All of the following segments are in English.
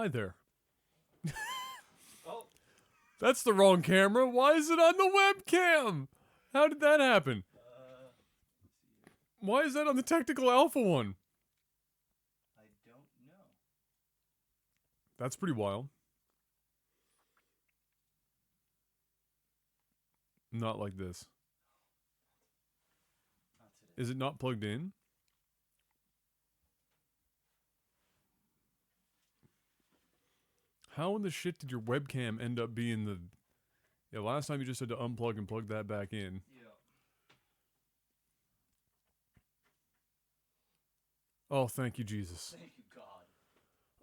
hi there. Oh. That's the wrong camera. Why is it on the webcam? How did that happen? Why is that on the Technical Alpha one? I don't know. That's pretty wild. Not like this. Not today. Is it not plugged in? How in the shit did your webcam end up being the... Yeah, last time you just had to unplug and plug that back in. Yeah. Oh, thank you, Jesus. Thank you, God.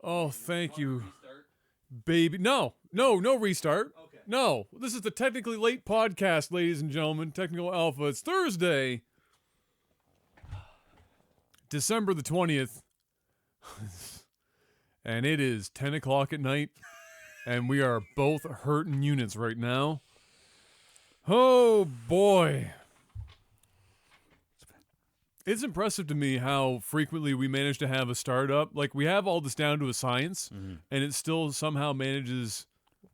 Oh, thank Want you, to restart? baby. No restart. Okay. No, this is the Technically Late podcast, ladies and gentlemen. Technical Alpha. It's Thursday, December the 20th. And it is 10 o'clock at night. And we are both hurting units right now. Oh, boy. It's impressive to me how frequently we manage to have a startup. Like, we have all this down to a science, and it still somehow manages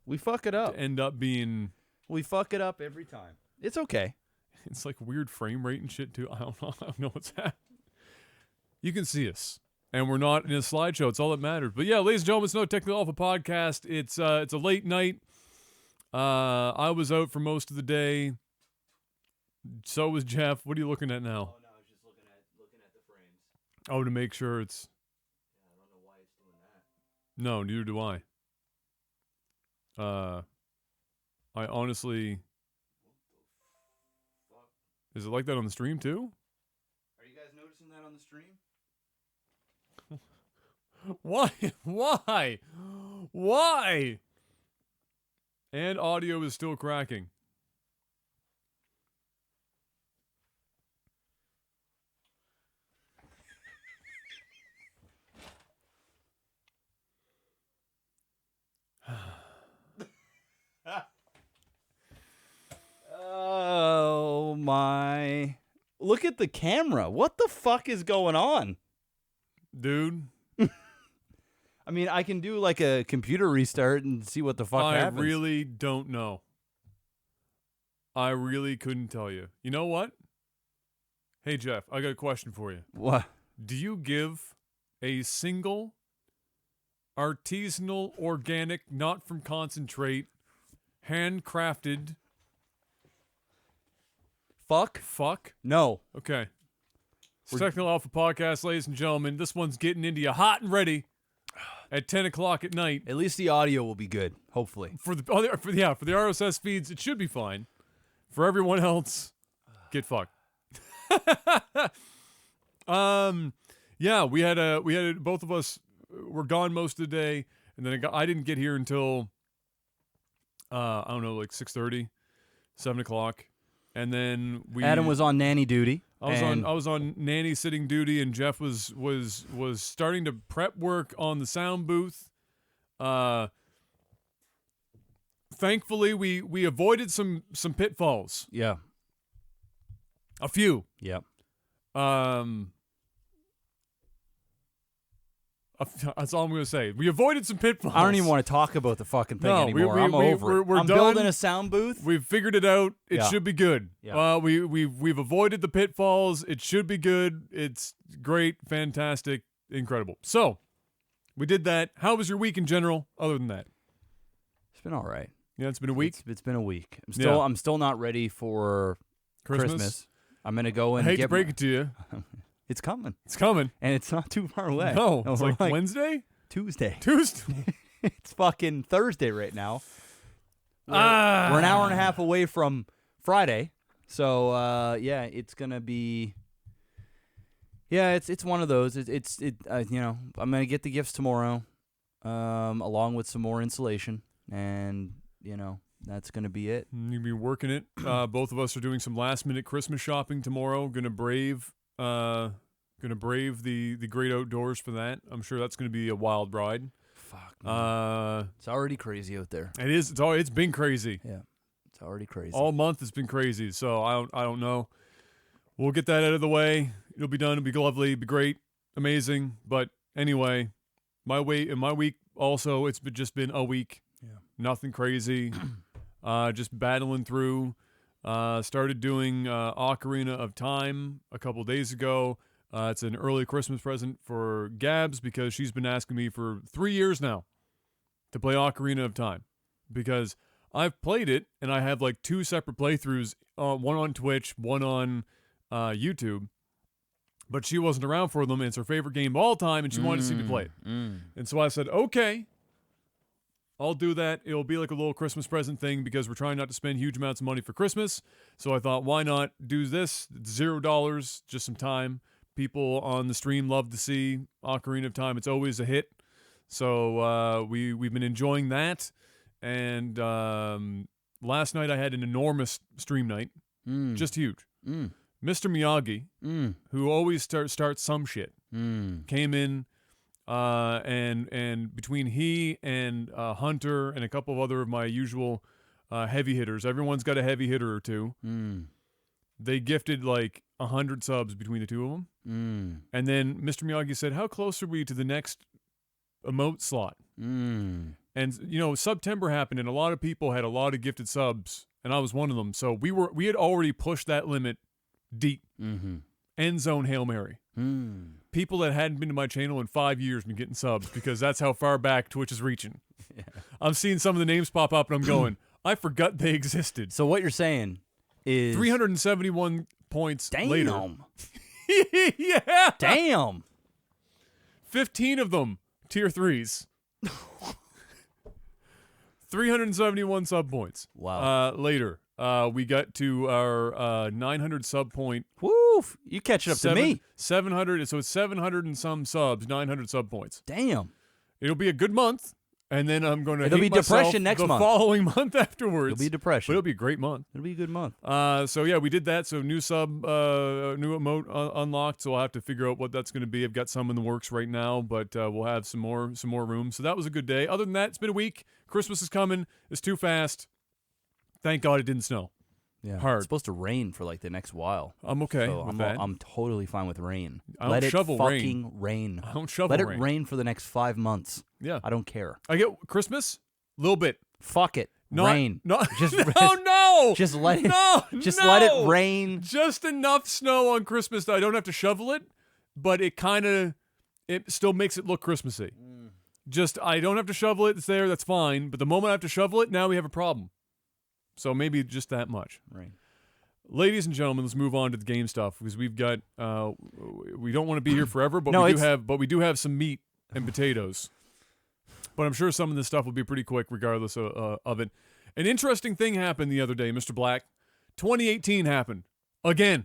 We fuck it up. to end up being... We fuck it up every time. It's okay. It's like weird frame rate and shit, too. I don't know what's happening. You can see us. And we're not in a slideshow. It's all that matters. But yeah, ladies and gentlemen, it's No Technical Alpha Podcast. It's a late night. I was out for most of the day. So was Jeff. What are you looking at now? Oh, no, I was just looking at the frames. Oh, to make sure it's... Yeah, I don't know why it's doing that. No, neither do I. I honestly... Fuck. Is it like that on the stream, too? Are you guys noticing that on the stream? Why? Why? Why? And audio is still cracking. Oh my. Look at the camera. What the fuck is going on? Dude, I mean, I can do like a computer restart and see what the fuck happens. I really don't know. I really couldn't tell you. You know what? Hey, Jeff, I got a question for you. What? Do you give a single artisanal, organic, not from concentrate, handcrafted fuck? No. Okay. It's Technical Alpha Podcast, ladies and gentlemen. This one's getting into you hot and ready at 10 o'clock at night. At least the audio will be good, hopefully. For the RSS feeds, it should be fine. For everyone else, get fucked. Yeah, we had both of us were gone most of the day, and then I didn't get here until I don't know, like 6:30, 7 o'clock, and then Adam was on nanny duty. I was on nanny sitting duty, and Jeff was starting to prep work on the sound booth. Thankfully, we avoided some pitfalls. Yeah. A few. Yep. That's all I'm going to say. We avoided some pitfalls. I don't even want to talk about the fucking thing anymore. I'm over it. We're I'm done. building a sound booth. We've figured it out. It Yeah. should be good. Yeah. We've avoided the pitfalls. It should be good. It's great, fantastic, incredible. So, we did that. How was your week in general, other than that? It's been all right. Yeah, it's been a week. It's been a week. Yeah. I'm still not ready for Christmas. I'm gonna go and I hate get to break it to you. It's coming, It's coming. and it's not too far away. No, it's We're like Wednesday? Tuesday. Tuesday. It's fucking Thursday right now. We're Ah. an hour and a half away from Friday, so yeah, it's gonna be. Yeah, it's one of those. I'm gonna get the gifts tomorrow, along with some more insulation, and that's gonna be it. You'll be working it. Both of us are doing some last-minute Christmas shopping tomorrow. Gonna brave the great outdoors for that. I'm sure that's gonna be a wild ride. Fuck. Man. It's already crazy out there. It is. It's been crazy. Yeah, it's already crazy. All month it's been crazy. So I don't know. We'll get that out of the way. It'll be done. It'll be lovely. It'll be great. Amazing. But anyway, my week Also, just been a week. Yeah. Nothing crazy. Just battling through. Started doing Ocarina of Time a couple days ago. It's an early Christmas present for Gabs because she's been asking me for 3 years now to play Ocarina of Time. Because I've played it, and I have like 2 separate playthroughs, one on Twitch, one on YouTube. But she wasn't around for them, and it's her favorite game of all time, and she wanted to see me play it. And so I said, okay, I'll do that. It'll be like a little Christmas present thing because we're trying not to spend huge amounts of money for Christmas. So I thought, why not do this? It's $0, just some time. People on the stream love to see Ocarina of Time. It's always a hit. So we've been enjoying that. And last night I had an enormous stream night. Just huge. Mr. Miyagi, who always starts some shit, came in, and between he and Hunter and a couple of other of my usual heavy hitters, everyone's got a heavy hitter or two. They gifted like 100 subs between the two of them. And then Mr. Miyagi said, "How close are we to the next emote slot?" And September happened, and a lot of people had a lot of gifted subs, and I was one of them. So we had already pushed that limit deep. End zone Hail Mary. People that hadn't been to my channel in 5 years been getting subs because that's how far back Twitch is reaching. Yeah. I'm seeing some of the names pop up and I'm going, I forgot they existed. So what you're saying is 371 points later. Damn. Yeah. Damn. 15 of them tier 3s. 371 sub points. Wow. Later. We got to our 900 sub point. Woof. You catching up to me. 700. So it's 700 and some subs, 900 sub points. Damn. It'll be a good month, and then I'm going to It'll hate be myself depression next the month. following month afterwards. It'll be depression. But it'll be a great month. It'll be a good month. So yeah, we did that. So new sub, new emote unlocked. So I'll have to figure out what that's going to be. I've got some in the works right now, but we'll have some more room. So that was a good day. Other than that, it's been a week. Christmas is coming. It's too fast. Thank God it didn't snow. Yeah. Hard. It's supposed to rain for like the next while. I'm okay So with that. I'm totally fine with rain. I don't Let it shovel fucking rain. I don't shovel Let rain. it rain for the next 5 months. Yeah. I don't care. I get Christmas, a little bit. Fuck it. Not, rain. No, Just no. Just let it. No, Just no. let it rain. Just enough snow on Christmas that I don't have to shovel it, but it still makes it look Christmassy. Just I don't have to shovel it. It's there. That's fine. But the moment I have to shovel it, now we have a problem. So maybe just that much. Rain. Ladies and gentlemen, let's move on to the game stuff because we've got. We don't want to be here forever, but No, we do have some meat and potatoes. But I'm sure some of this stuff will be pretty quick, regardless of it. An interesting thing happened the other day, Mr. Black. 2018 happened again.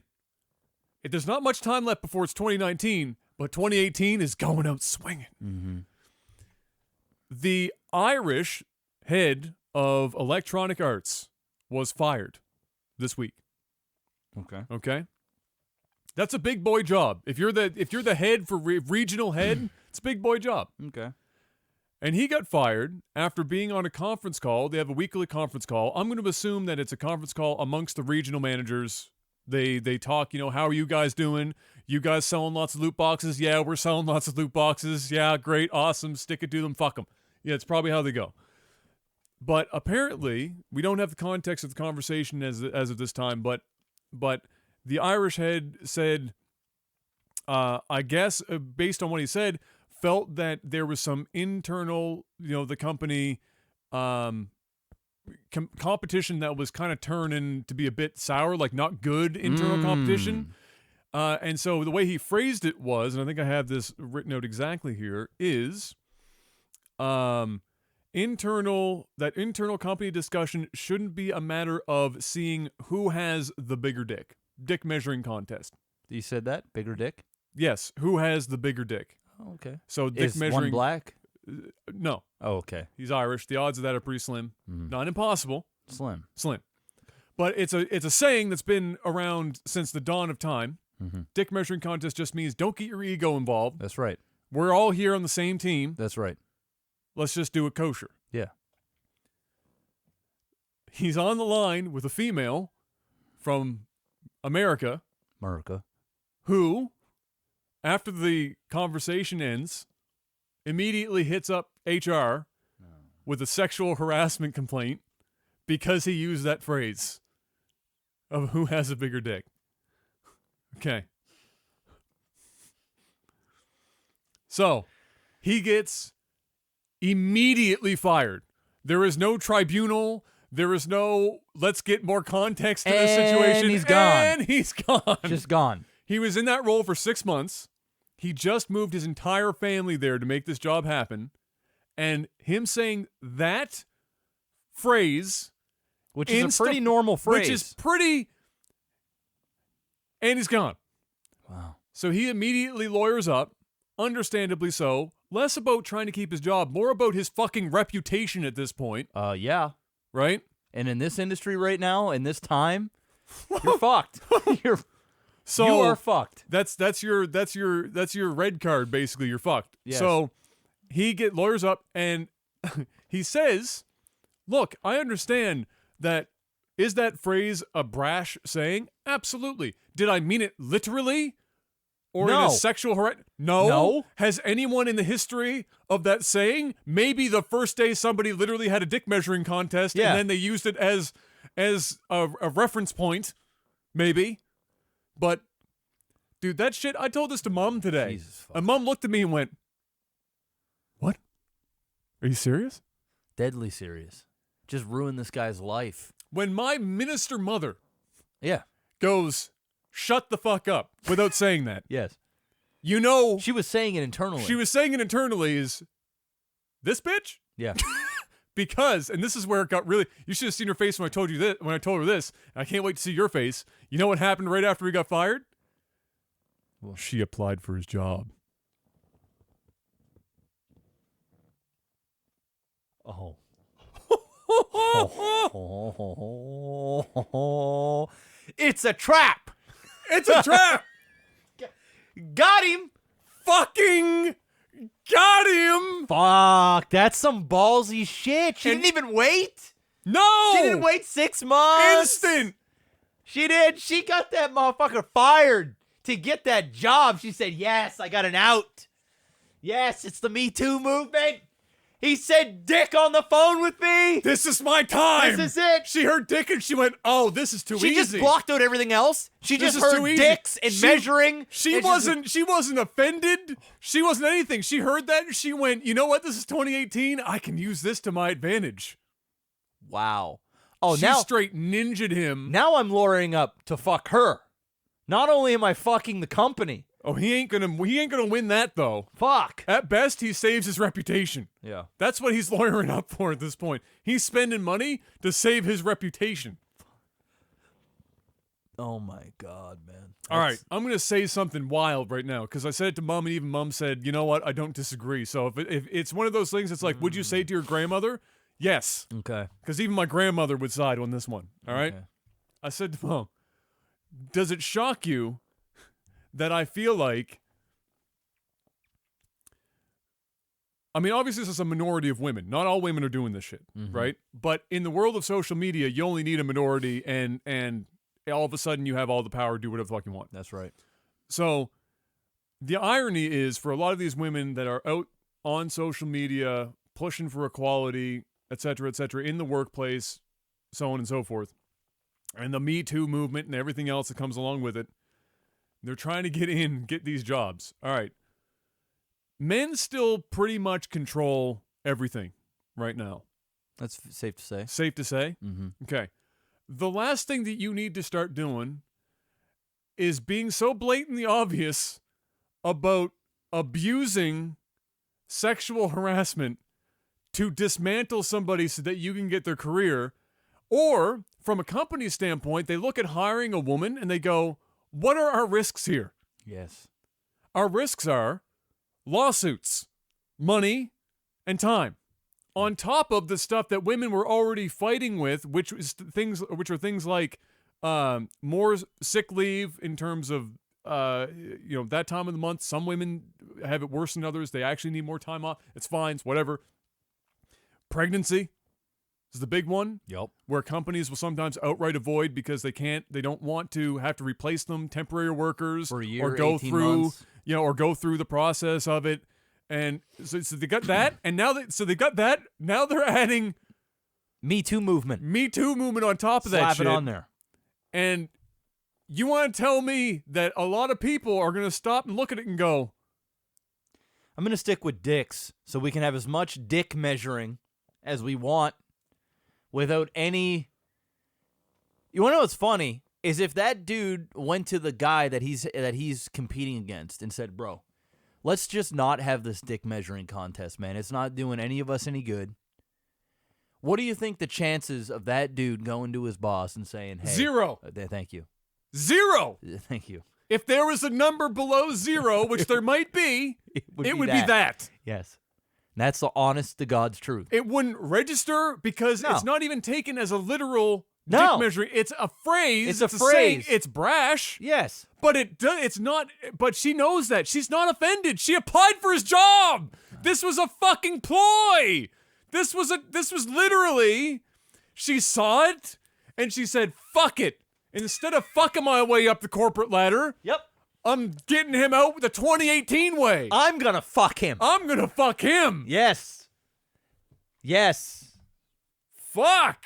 There's not much time left before it's 2019, but 2018 is going out swinging. Mm-hmm. The Irish head of Electronic Arts was fired this week. Okay. That's a big boy job. If you're the head for regional head, it's a big boy job. Okay. And he got fired after being on a conference call. They have a weekly conference call. I'm going to assume that it's a conference call amongst the regional managers. They talk, how are you guys doing? You guys selling lots of loot boxes? Yeah, we're selling lots of loot boxes. Yeah, great, awesome. Stick it to them. Fuck them. Yeah, it's probably how they go. But apparently, we don't have the context of the conversation as of this time, but the Irish head said, I guess, based on what he said, felt that there was some internal, the company competition that was kind of turning to be a bit sour, like not good internal competition. And so the way he phrased it was, and I think I have this written out exactly here, is internal company discussion shouldn't be a matter of seeing who has the bigger dick. Dick measuring contest. You said that? Bigger dick? Yes, who has the bigger dick. Oh, okay. So dick Is measuring. one black? No. Oh, okay. He's Irish. The odds of that are pretty slim. Not impossible. Slim. But it's a saying that's been around since the dawn of time. Dick measuring contest just means don't get your ego involved. That's right. We're all here on the same team. That's right. Let's just do it kosher. Yeah. He's on the line with a female from America who, after the conversation ends, immediately hits up HR with a sexual harassment complaint because he used that phrase of who has a bigger dick. Okay. So, he gets immediately fired. There is no tribunal. There is no, let's get more context to this situation. And he's gone. And he's gone. Just gone. He was in that role for 6 months. He just moved his entire family there to make this job happen. And him saying that phrase, Which is a pretty normal phrase. which is pretty, and he's gone. Wow. So he immediately lawyers up, understandably so. Less about trying to keep his job, more about his fucking reputation at this point, Yeah. right? And in this industry right now, in this time, you're fucked. You are fucked. That's your red card basically. You're fucked. Yes. So he lawyers up and he says, "Look, I understand that. Is that phrase a brash saying? Absolutely. Did I mean it literally? Or in No. a sexual harassment? No. No. Has anyone in the history of that saying, maybe the first day somebody literally had a dick measuring contest Yeah. and then they used it as a reference point, maybe. But, dude, that shit, I told this to Mom today. Jesus fuck. And Mom looked at me and went, what? Are you serious? Deadly serious. Just ruined this guy's life. When my minister mother Yeah. goes, shut the fuck up, without saying that, Yes. you know, She was saying it internally. she was saying it internally is, this bitch? Yeah. Because, and this is where it got really, you should have seen her face when I told her this, and I can't wait to see your face. You know what happened right after he got fired? What? She applied for his job. Oh. It's a trap. It's a trap! Got him. Fucking got him! Fuck. That's some ballsy shit. She didn't even wait. No! She didn't wait 6 months. Instant! She did. She got that motherfucker fired to get that job. She said, yes, I got an out. Yes, it's the Me Too movement. He said dick on the phone with me. This is my time! This is it. She heard dick and she went, oh, this is too easy. She just blocked out everything else. She This just is heard too easy. dicks and measuring. She and wasn't offended. She wasn't anything. She heard that and she went, you know what? This is 2018. I can use this to my advantage. Wow. Oh, She now straight ninja'd him. now I'm lawyering up to fuck her. Not only am I fucking the company. Oh, he ain't gonna win that though. Fuck. At best, he saves his reputation. Yeah. That's what he's lawyering up for at this point. He's spending money to save his reputation. Oh my God, man. All right, I'm gonna say something wild right now because I said it to Mom, and even Mom said, "You know what? I don't disagree." So if it's one of those things, it's like, would you say it to your grandmother? Yes, Okay. because even my grandmother would side on this one. All right. Okay. I said to Mom, "Does it shock you that I feel like?" I mean, obviously, this is a minority of women. Not all women are doing this shit, right? But in the world of social media, you only need a minority, and all of a sudden, you have all the power to do whatever the fuck you want. That's right. So the irony is for a lot of these women that are out on social media, pushing for equality, et cetera, in the workplace, so on and so forth, and the Me Too movement and everything else that comes along with it, they're trying to get these jobs. All right. Men still pretty much control everything right now. That's safe to say. Safe to say? Mm-hmm. Okay. The last thing that you need to start doing is being so blatantly obvious about abusing sexual harassment to dismantle somebody so that you can get their career. Or, from a company standpoint, they look at hiring a woman and they go, what are our risks here? Yes. Our risks are lawsuits, money, and time. On top of the stuff that women were already fighting with, which are things like more sick leave in terms of that time of the month. Some women have it worse than others. They actually need more time off. It's fine. It's whatever. Pregnancy is the big one. Yep. Where companies will sometimes outright avoid because they don't want to have to replace them, temporary workers, For a year, or go 18 through, months. or go through the process of it. And so they got that, and now they got that. Now they're adding Me Too movement. Me Too movement on top of that Slap shit. it on there. And you want to tell me that a lot of people are going to stop and look at it and go, I'm going to stick with dicks so we can have as much dick measuring as we want without any... You want to know what's funny? Is if that dude went to the guy that he's competing against and said, bro, let's just not have this dick measuring contest, man. It's not doing any of us any good. What do you think the chances of that dude going to his boss and saying, hey... 0. Thank you. 0. Thank you. If there was a number below 0, which there might be, it would be that. Yes. And that's the honest to God's truth. It wouldn't register because No. it's not even taken as a literal No. dick measuring. It's a phrase. It's a saying. phrase. It's brash. Yes. But it's not. But she knows that. She's not offended. She applied for his job. This was a fucking ploy. This was literally. She saw it and she said, "Fuck it." Instead of fucking my way up the corporate ladder, Yep. I'm getting him out the 2018 way. I'm going to fuck him. I'm gonna fuck him. Yes. Yes. Fuck.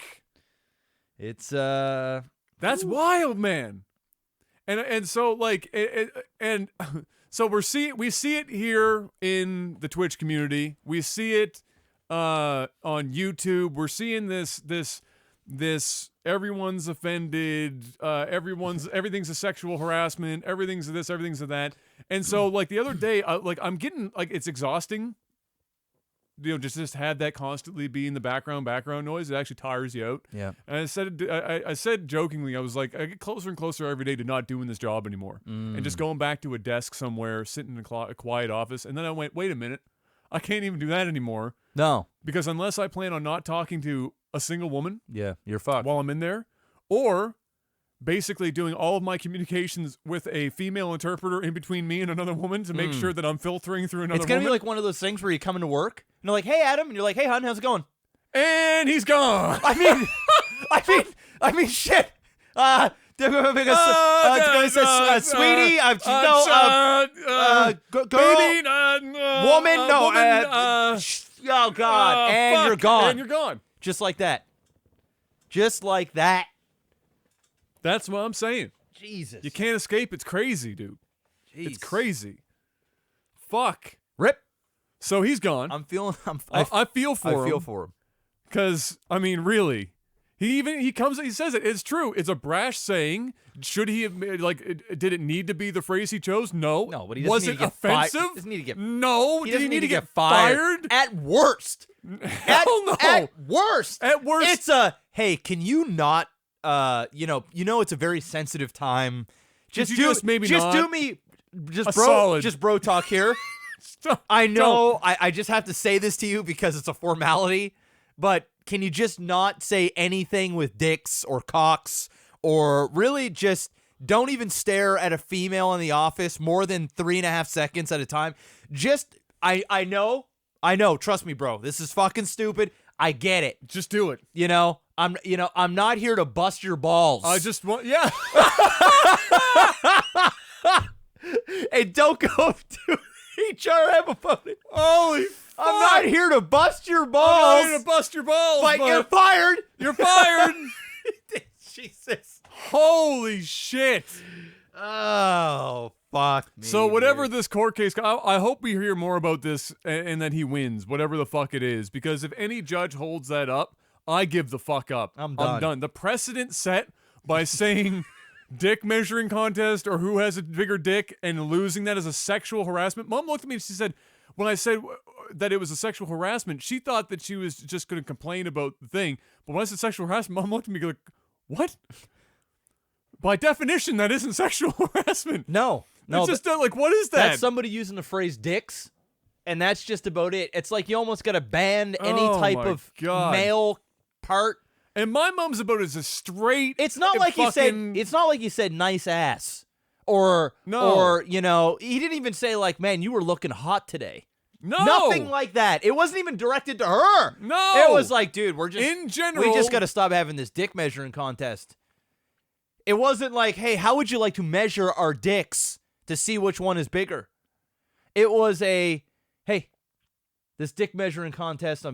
It's That's wild, man. And so like and so we see it here in the Twitch community. We see it on YouTube. We're seeing this everyone's offended, everything's a sexual harassment, everything's this, everything's a that. And so like the other day, like I'm getting like it's exhausting. You know, just have that constantly be in the background noise. It actually tires you out. yeah. And I said jokingly, I was like, I get closer and closer every day to not doing this job anymore, and just going back to a desk somewhere, sitting in a quiet office. And then I went, wait a minute, I can't even do that anymore No. because unless I plan on not talking to a single woman Yeah, you're fucked. while I'm in there, or basically doing all of my communications with a female interpreter in between me and another woman to make sure that I'm filtering through another It's going to woman. be like one of those things where you come into work and they're like, "Hey Adam," and you're like, "Hey hon, how's it going?" And he's gone. I mean shit. Sweetie, girl, baby, woman, no, woman, oh God, and fuck, you're gone. And you're gone. Just like that. Just like that. That's what I'm saying. Jesus. You can't escape. It's crazy, dude. Jeez. It's crazy. Fuck. Rip. So he's gone. I feel for him. I feel for him. Because, I mean, really. He says it. It's true. It's a brash saying. Should he have, did it need to be the phrase he chose? No. No, but he doesn't Was need it to get fired. offensive? Doesn't need to get. No. He Did doesn't he need to get fired. At worst. Hell no. At worst. At worst. It's a, hey, can you not, it's a very sensitive time. Just do me, solid. just bro talk here. I know, I just have to say this to you because it's a formality, but can you just not say anything with dicks or cocks, or really just don't even stare at a female in the office more than 3.5 seconds at a time? Just, I know, trust me, bro, this is fucking stupid. I get it. Just do it. I'm not here to bust your balls. I just want, yeah. Hey, don't go to HRM opponent. Holy fuck. I'm not here to bust your I'm balls. not here to bust your balls, but you're fired. You're fired. Jesus. Holy shit. Oh, fuck me. So whatever dude. this court case, I hope we hear more about this and that he wins, whatever the fuck it is. Because if any judge holds that up, I give the fuck up. I'm done. The precedent set by saying dick measuring contest or who has a bigger dick and losing that as a sexual harassment. Mom looked at me and she said, when I said that it was a sexual harassment, she thought that she was just going to complain about the thing. But when I said sexual harassment, Mom looked at me like, what? By definition, that isn't sexual harassment. No. It's just like, what is that? That's somebody using the phrase dicks, and that's just about it. It's like you almost got to ban any type my of God. male part. And my mom's about as a straight. It's not like he said. It's not like he said nice ass, or he didn't even say like, man, you were looking hot today. No, nothing like that. It wasn't even directed to her. No, it was like, dude, in general, we just got to stop having this dick measuring contest. It wasn't like, hey, how would you like to measure our dicks to see which one is bigger? It was a, hey, This dick measuring contest,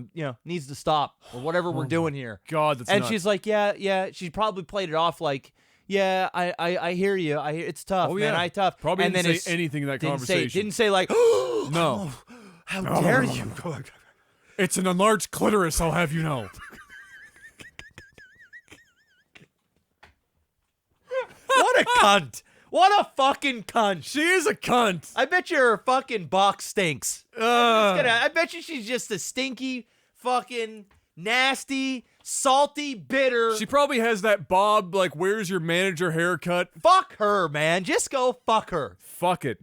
needs to stop or whatever we're doing here. God, that's And nuts. she's like, yeah. She probably played it off like, yeah, I hear you. It's tough, Oh, man. yeah. Tough. Probably and didn't then say anything in that didn't conversation. Didn't say like, No. how dare you? It's an enlarged clitoris, I'll have you know. What a cunt. What a fucking cunt. She is a cunt. I bet your fucking box stinks. I bet you she's just a stinky, fucking, nasty, salty, bitter. She probably has that Bob, like, where's your manager haircut? Fuck her, man. Just go fuck her. Fuck it.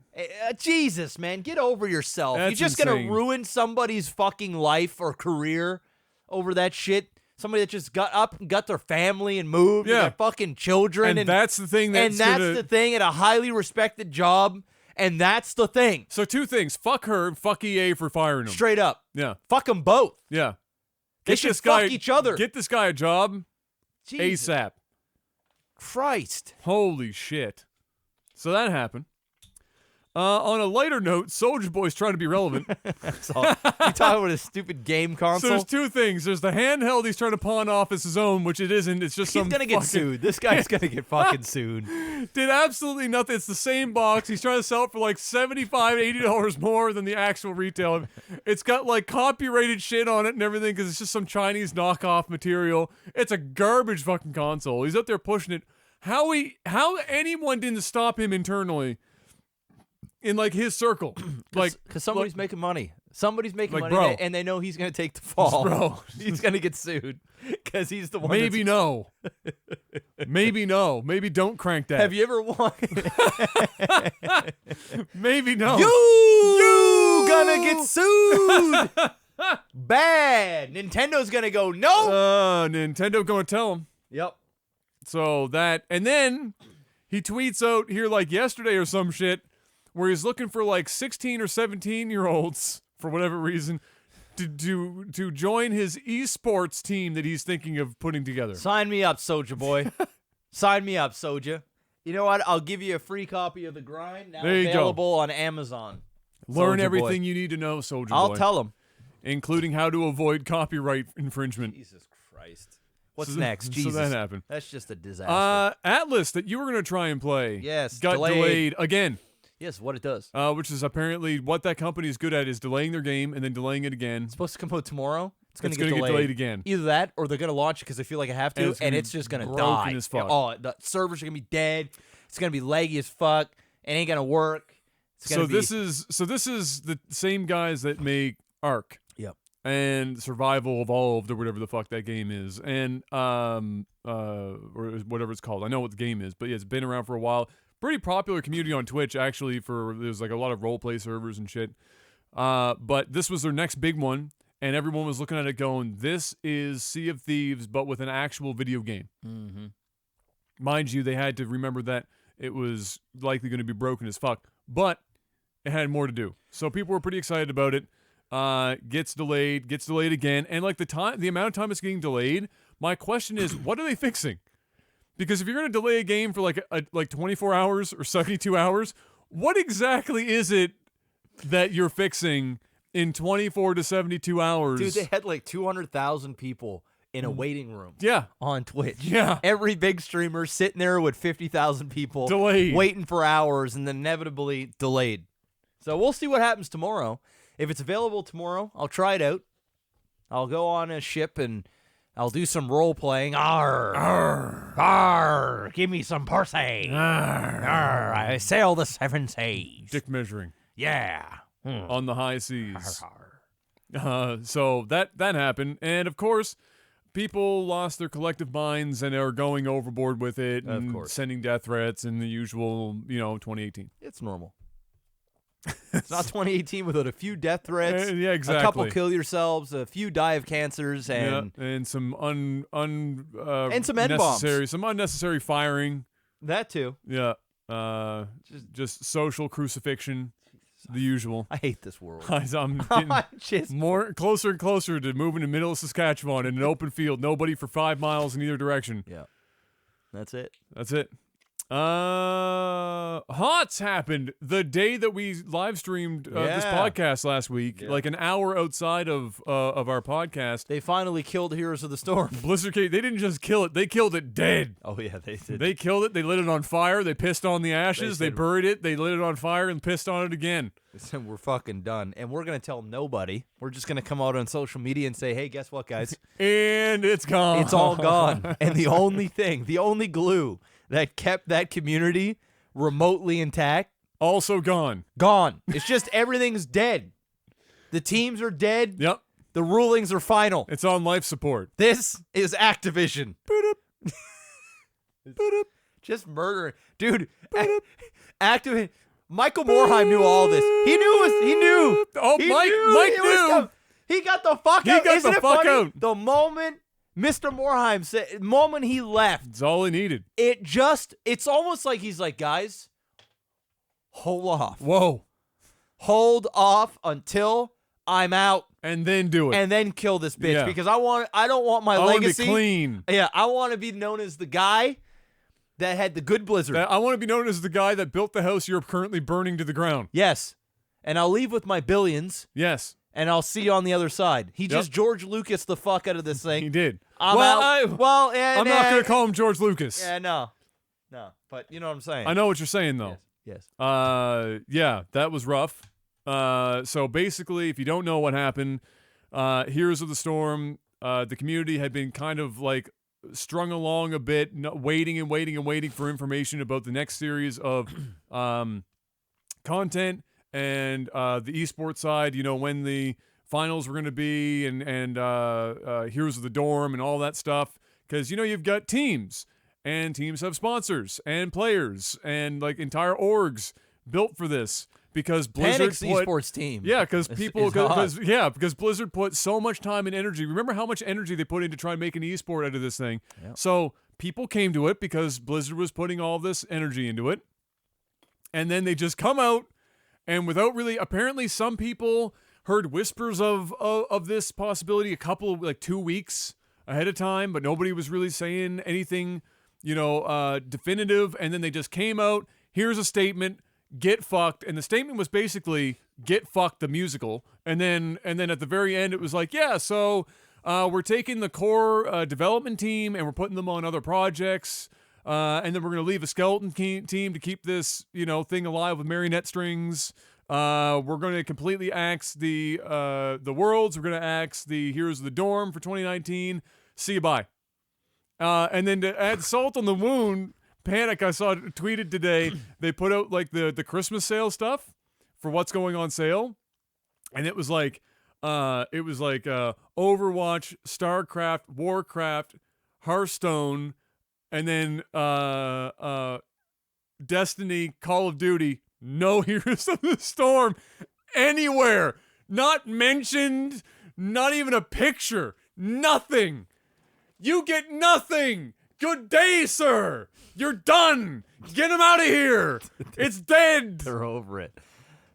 Jesus, man. Get over yourself. That's You're just insane. gonna ruin somebody's fucking life or career over that shit. Somebody that just got up and got their family and moved and Yeah. their fucking children. And that's the thing that's the thing at a highly respected job. And that's the thing. So two things. Fuck her, fuck EA for firing him. Straight up. Yeah. Fuck them both. Yeah. They should fuck each other. Get this guy a job Jesus ASAP. Christ. Holy shit. So that happened. On a lighter note, Soulja Boy's trying to be relevant. So, you talking about a stupid game So console? there's two things. There's the handheld he's trying to pawn off as his own, which it isn't. It's just He's some gonna get fucking- sued. This guy's gonna get fucking sued. Did absolutely nothing. It's the same box. He's trying to sell it for like $75, $80 more than the actual retail. It's got like copyrighted shit on it and everything because it's just some Chinese knockoff material. It's a garbage fucking console. He's out there pushing it. How anyone didn't stop him internally in like his circle? Like, Because somebody's making money. Somebody's making Like, money, bro. and they know he's gonna take the fall. Bro. He's gonna get sued because he's the one. maybe no. Maybe no. Maybe don't crank that. Have you ever won? Maybe no. You gonna get sued? Bad. Nintendo's gonna go no. Nintendo gonna tell him. Yep. So that, and then he tweets out here like yesterday or some shit where he's looking for like 16 or 17-year-olds for whatever reason to join his esports team that he's thinking of putting together. Sign me up, Soulja Boy. Sign me up, Soulja. You know what? I'll give you a free copy of The Grind now There you go. available on Amazon. Learn Soulja everything Boy. you need to know, Soulja Boy. I'll tell him. Including how to avoid copyright infringement. Jesus Christ. What's So- next? Jesus. So that happened. That's just a disaster. Atlas that you were going to try and play. Yes, Got delayed. delayed again. Yes, what it does. Which is apparently what that company is good at is delaying their game and then delaying it again. It's supposed to come out tomorrow. It's going to gonna get delayed. again. Either that or they're going to launch it because they feel like I have to, And it's gonna and be it's just going to broken die. as fuck. Oh, the servers are going to be dead. It's going to be laggy as fuck. It ain't going to work. It's gonna be... This is the same guys that make Ark. Yep. And Survival Evolved or whatever the fuck that game is. And or whatever it's called. I know what the game is, but yeah, it's been around for a while. Pretty popular community on Twitch actually there's like a lot of roleplay servers and shit. But this was their next big one and everyone was looking at it going, this is Sea of Thieves but with an actual video game. Mm-hmm. Mind you, they had to remember that it was likely going to be broken as fuck, but it had more to do. So people were pretty excited about it. Gets delayed again, and like the amount of time it's getting delayed. My question is, what are they fixing? Because if you're going to delay a game for like 24 hours or 72 hours, what exactly is it that you're fixing in 24 to 72 hours? Dude, they had like 200,000 people in a waiting room. Yeah. On Twitch. Yeah. Every big streamer sitting there with 50,000 people Delayed. waiting for hours and then inevitably delayed. So we'll see what happens tomorrow. If it's available tomorrow, I'll try it out. I'll go on a ship and I'll do some role playing. Arr, arr, arr, give me some pussy. Arr, arr, I sail the seven seas. Dick measuring Yeah. on the high seas. Arr. So that happened, and of course, people lost their collective minds and are going overboard with it, Of and course. sending death threats and the usual, 2018. It's normal. It's not 2018 without a few death threats. Yeah, exactly. A couple kill yourselves, a few die of cancers, and and some and some N-bombs. unnecessary, some unnecessary firing. that too. Yeah, just social crucifixion, the usual. I hate this world. I'm getting Just closer and closer to moving to middle of Saskatchewan in an open field, nobody for 5 miles in either direction. yeah, that's it. That's it. Hots happened the day that we live streamed this Yeah. podcast last week, Yeah. like an hour outside of our podcast. They finally killed Heroes of the Storm. Blizzard they didn't just kill it, they killed it dead. Oh yeah, they did. They killed it, they lit it on fire, they pissed on the ashes, they said- buried it, they lit it on fire and pissed on it again. They said, we're fucking done, and we're gonna tell nobody. We're just gonna come out on social media and say, "Hey, guess what, guys? And it's gone. It's all gone." And the only glue that kept that community remotely intact, Also gone. gone. It's just everything's dead. The teams are dead. Yep. The rulings are final. It's on life support. This is Activision. Just murdering, dude. Activision. Michael Morheim knew all this. He knew. Oh, He Mike it was knew. coming. He got the fuck He out. got Isn't the it fuck funny? out. The moment Mr. Morheim said, moment he left, It's all he needed. it's almost like he's like, guys, hold off. Whoa. Hold off until I'm out, And then do it. and then kill this bitch Yeah. because I don't want my I want to legacy. be clean. Yeah, I want to be known as the guy that had the good Blizzard. I want to be known as the guy that built the house you're currently burning to the ground. Yes. And I'll leave with my billions, Yes, and I'll see you on the other side. He just George Lucas the fuck out of this thing. he did. I'm out. I'm not going to call him George Lucas. Yeah, no. But you know what I'm saying. I know what you're saying, though. Yes. Yeah, that was rough. So basically, if you don't know what happened, Heroes of the Storm, the community had been kind of like strung along a bit, waiting for information about the next series of content and the esports side. You know, when the finals were going to be, and Heroes of the Dorm and all that stuff. Because, you know, you've got teams, and teams have sponsors and players and like entire orgs built for this. Because Blizzard Panic's put, esports team. yeah, because people, is hot. because Blizzard put so much time and energy. Remember how much energy they put in to try and make an esport out of this thing. Yep. So people came to it because Blizzard was putting all this energy into it, and then they just come out and without really. Apparently, some people heard whispers of this possibility a couple like 2 weeks ahead of time, but nobody was really saying anything, definitive. And then they just came out. Here's a statement. Get fucked, and the statement was basically "Get fucked" the musical, and then at the very end it was like, yeah, so we're taking the core development team and we're putting them on other projects, and then we're gonna leave a skeleton team to keep this thing alive with marionette strings. We're gonna completely axe the worlds. We're gonna axe the Heroes of the Dorm for 2019. See you, bye. And then to add salt on the wound. Panic, I saw tweeted today, they put out like the Christmas sale stuff for what's going on sale, and it was like Overwatch, StarCraft, Warcraft, Hearthstone, and then Destiny, Call of Duty. No Heroes of the Storm anywhere, not mentioned, not even a picture, nothing. You get nothing. Good day, sir. You're done. Get him out of here. It's dead. They're over it.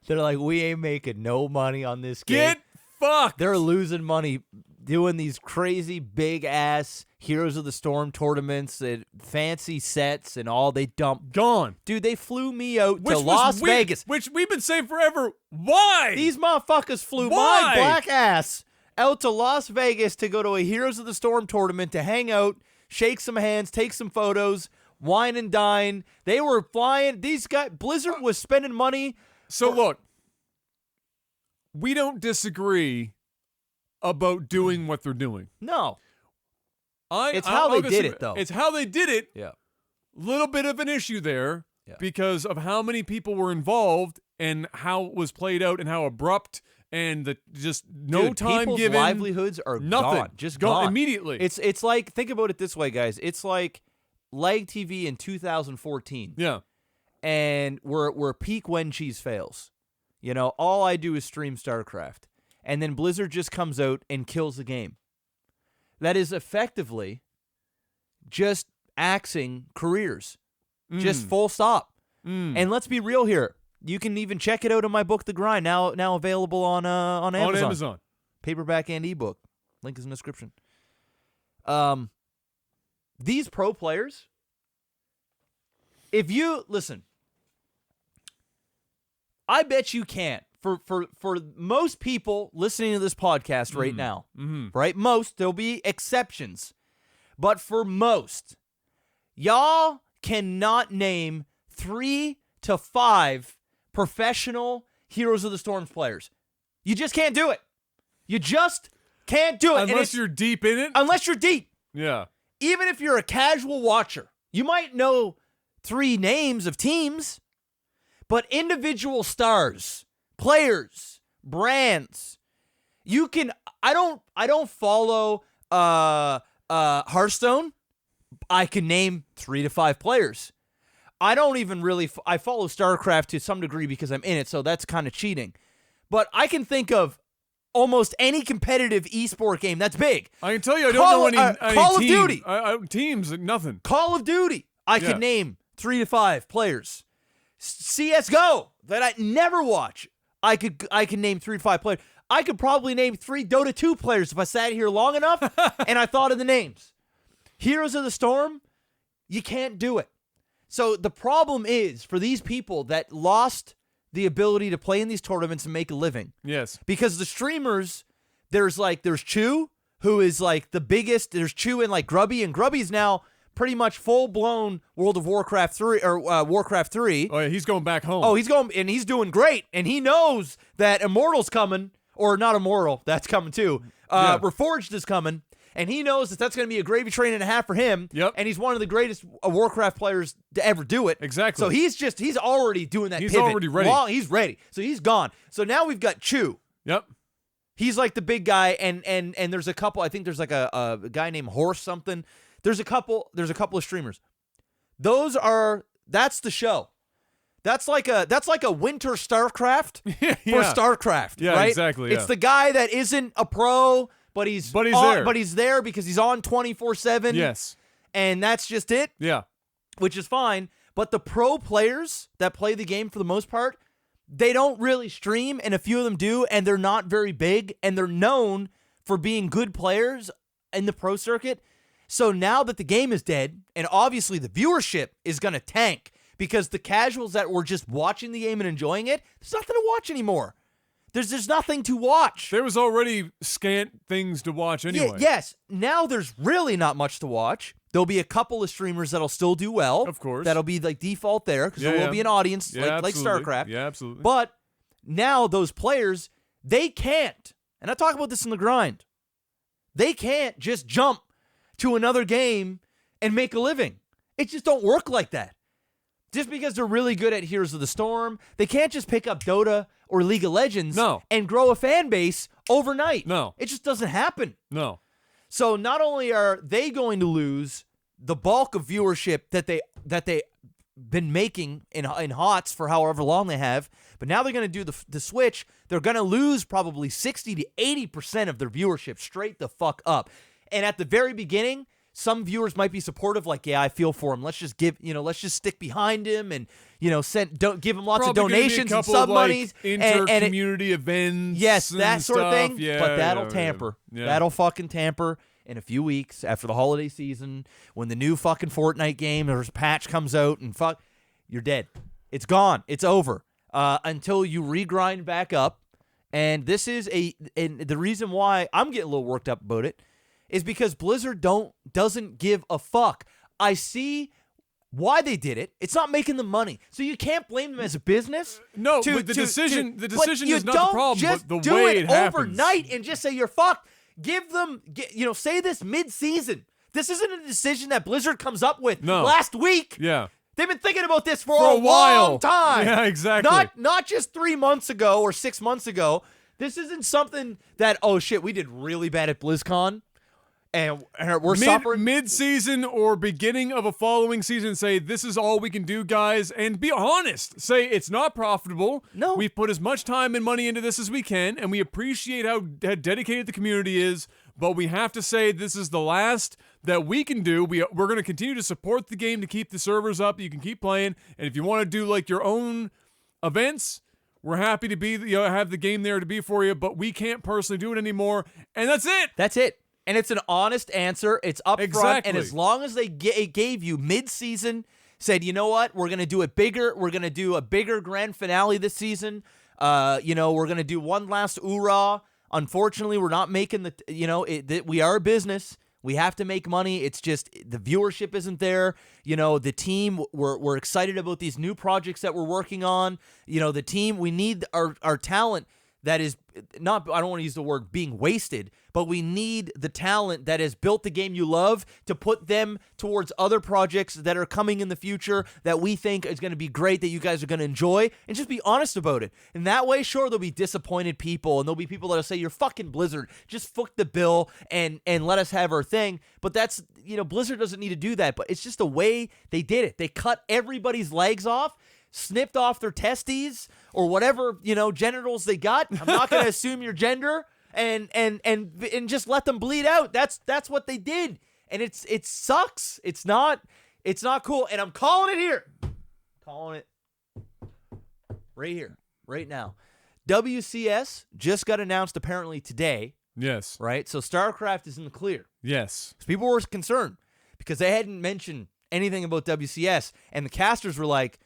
They're like, we ain't making no money on this game. Get fucked. They're losing money doing these crazy big ass Heroes of the Storm tournaments and fancy sets and all. They dump. Gone. Dude, they flew me out Which to was Las weird, Vegas. which we've been saying forever. Why? These motherfuckers flew Why? my black ass out to Las Vegas to go to a Heroes of the Storm tournament to hang out, shake some hands, take some photos, wine and dine. They were flying. These guys, Blizzard was spending money. So look, we don't disagree about doing what they're doing. No. It's I'll how they disagree. did it, though. It's how they did it. Yeah. Little bit of an issue there Yeah. because of how many people were involved and how it was played out and how abrupt and just no Dude, time people's given. livelihoods are Nothing. gone. Just gone. Immediately. It's like, think about it this way, guys. It's like LAGTV in 2014. yeah. And we're peak when cheese fails. All I do is stream StarCraft. And then Blizzard just comes out and kills the game. That is effectively just axing careers. Just full stop. And let's be real here. You can even check it out in my book, The Grind, now available on Amazon. On Amazon. Paperback and ebook. Link is in the description. These pro players, If you listen, I bet you can't. For most people listening to this podcast right now, right? Most, there'll be exceptions. But for most, y'all cannot name 3 to 5 professional Heroes of the Storm players. You just can't do it. You just can't do it. Unless you're deep in it? Unless you're deep. Yeah. Even if you're a casual watcher, you might know 3 names of teams, but individual stars, players, brands, you can. I don't follow Hearthstone. I can name 3 to 5 players. I don't even really. I follow StarCraft to some degree because I'm in it, so that's kind of cheating. But I can think of almost any competitive esport game that's big. I can tell you, I don't know any Call team. of Duty. Teams, nothing. Call of Duty. I could name 3 to 5 players. CS:GO that I never watch. I could name 3 to 5 players. I could probably name 3 Dota 2 players if I sat here long enough and I thought of the names. Heroes of the Storm, you can't do it. So the problem is for these people that lost the ability to play in these tournaments and make a living. Yes. Because the streamers, there's Chew, who is like the biggest. There's Chew and like Grubby, and Grubby's now pretty much full-blown World of Warcraft 3 or Warcraft 3. Oh yeah, he's going back home. Oh, he's going and he's doing great, and he knows that Immortal's coming, or not Immortal, that's coming too. Reforged is coming, and he knows that that's going to be a gravy train and a half for him. Yep. And he's one of the greatest Warcraft players to ever do it. Exactly. So he's already doing that. He's pivot. already ready. He's ready. So he's gone. So now we've got Chew. Yep. He's like the big guy, and there's a couple. I think there's like a guy named Horse something. There's a couple of streamers. That's the show. That's like a winter StarCraft for StarCraft. Yeah, right? exactly. It's the guy that isn't a pro, but he's there. But he's there because he's on 24/7. Yes. And that's just it. Yeah. Which is fine. But the pro players that play the game for the most part, they don't really stream, and a few of them do, and they're not very big, and they're known for being good players in the pro circuit. So now that the game is dead, and obviously the viewership is going to tank because the casuals that were just watching the game and enjoying it, there's nothing to watch anymore. There's nothing to watch. There was already scant things to watch anyway. Yes. Now there's really not much to watch. There'll be a couple of streamers that'll still do well. Of course. That'll be like default there because there will be an audience like StarCraft. Yeah, absolutely. But now those players, they can't, and I talk about this in the grind, they can't just jump to another game and make a living. It just don't work like that. Just because they're really good at Heroes of the Storm, they can't just pick up Dota or League of Legends and grow a fan base overnight. No. It just doesn't happen. No. So not only are they going to lose the bulk of viewership that they been making in HOTS for however long they have, but now they're going to do the switch. They're going to lose probably 60 to 80% of their viewership straight the fuck up. And at the very beginning, some viewers might be supportive, like, yeah, I feel for him. Let's just stick behind him and, don't give him lots of donations and sub monies. Inter-community events. Yes, that sort of thing. Yeah, but that'll tamper. Yeah. That'll fucking tamper in a few weeks after the holiday season when the new fucking Fortnite game or patch comes out and you're dead. It's gone. It's over. Until you regrind back up. And this is and the reason why I'm getting a little worked up about it is because Blizzard doesn't give a fuck. I see why they did it. It's not making them money. So you can't blame them as a business. No, but the decision is not the problem, but the way it happens. Overnight and just say you're fucked. Give them, say this mid-season. This isn't a decision that Blizzard comes up with last week. Yeah. They've been thinking about this for a while. long time. Yeah, exactly. Not just 3 months ago or 6 months ago. This isn't something that, oh shit, we did really bad at BlizzCon. And we're suffering. Mid-season or beginning of a following season, say, this is all we can do, guys, and be honest. Say, it's not profitable. No. We've put as much time and money into this as we can, and we appreciate how dedicated the community is, but we have to say this is the last that we can do. We're going to continue to support the game to keep the servers up. You can keep playing, and if you want to do, like, your own events, we're happy to have the game there to be for you, but we can't personally do it anymore, and that's it. That's it. And it's an honest answer. It's up front. Exactly. And as long as they gave you mid-season said, you know what, we're gonna do it bigger. We're gonna do a bigger grand finale this season. We're gonna do one last oorah. Unfortunately, we're not making we are a business. We have to make money. It's just the viewership isn't there. The team, we're excited about these new projects that we're working on. The team, we need our talent that is not, I don't want to use the word being wasted, but we need the talent that has built the game you love to put them towards other projects that are coming in the future that we think is going to be great, that you guys are going to enjoy, and just be honest about it. And that way, sure, there'll be disappointed people, and there'll be people that'll say, you're fucking Blizzard, just foot the bill and let us have our thing. But that's, Blizzard doesn't need to do that, but it's just the way they did it. They cut everybody's legs off, snipped off their testes or whatever, genitals they got. I'm not going to assume your gender and just let them bleed out. That's what they did. And it sucks. It's not cool. And I'm calling it here. Calling it right here, right now. WCS just got announced apparently today. Yes. Right? So StarCraft is in the clear. Yes. People were concerned because they hadn't mentioned anything about WCS, and the casters were like,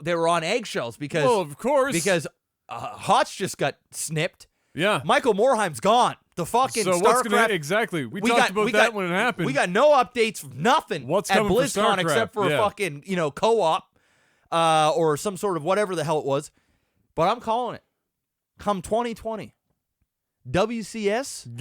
they were on eggshells because, well, of course, because Hots just got snipped. Yeah, Michael Morheim's gone. The fucking so StarCraft. What's gonna exactly? We talked about that when it happened. We got no updates, nothing. What's at coming for BlizzCon StarCraft? except for a fucking co-op or some sort of whatever the hell it was. But I'm calling it. Come 2020, WCS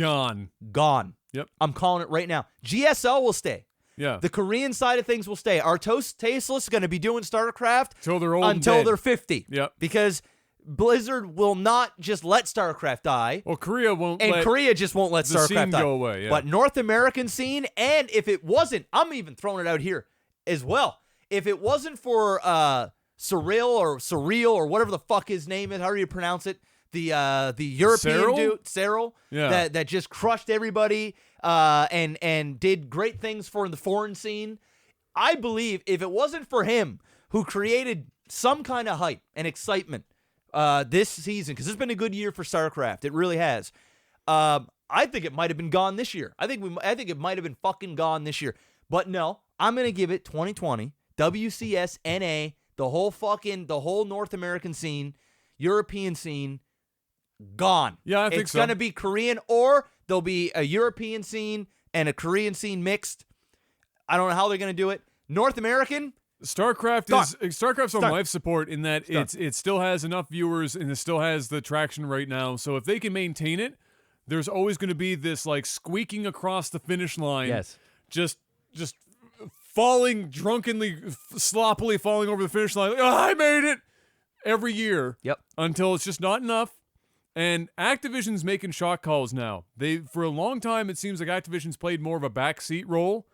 gone. Yep, I'm calling it right now. GSL will stay. Yeah. The Korean side of things will stay. Our Tasteless is going to be doing StarCraft until they're old until they're 50. Yep. Because Blizzard will not just let StarCraft die. Well, Korea won't. And Korea just won't let the StarCraft scene die. go away. Yeah. But North American scene, and if it wasn't, I'm even throwing it out here as well. If it wasn't for Surreal or whatever the fuck his name is, how do you pronounce it? The European dude, Cyril, that just crushed everybody and did great things for the foreign scene. I believe if it wasn't for him, who created some kind of hype and excitement this season, because it's been a good year for StarCraft, it really has. I think it might have been gone this year. I think it might have been fucking gone this year. But no, I'm gonna give it 2020. WCS, NA, the whole North American scene, European scene. Gone. Yeah, I think it's so. going to be Korean, or there'll be a European scene and a Korean scene mixed. I don't know how they're going to do it. North American. StarCraft's on life support in that it still has enough viewers and it still has the traction right now. So if they can maintain it, there's always going to be this like squeaking across the finish line. Yes. Just falling drunkenly, sloppily falling over the finish line. Like, oh, I made it every year. Yep. Until it's just not enough. And Activision's making shot calls now. For a long time, it seems like Activision's played more of a backseat role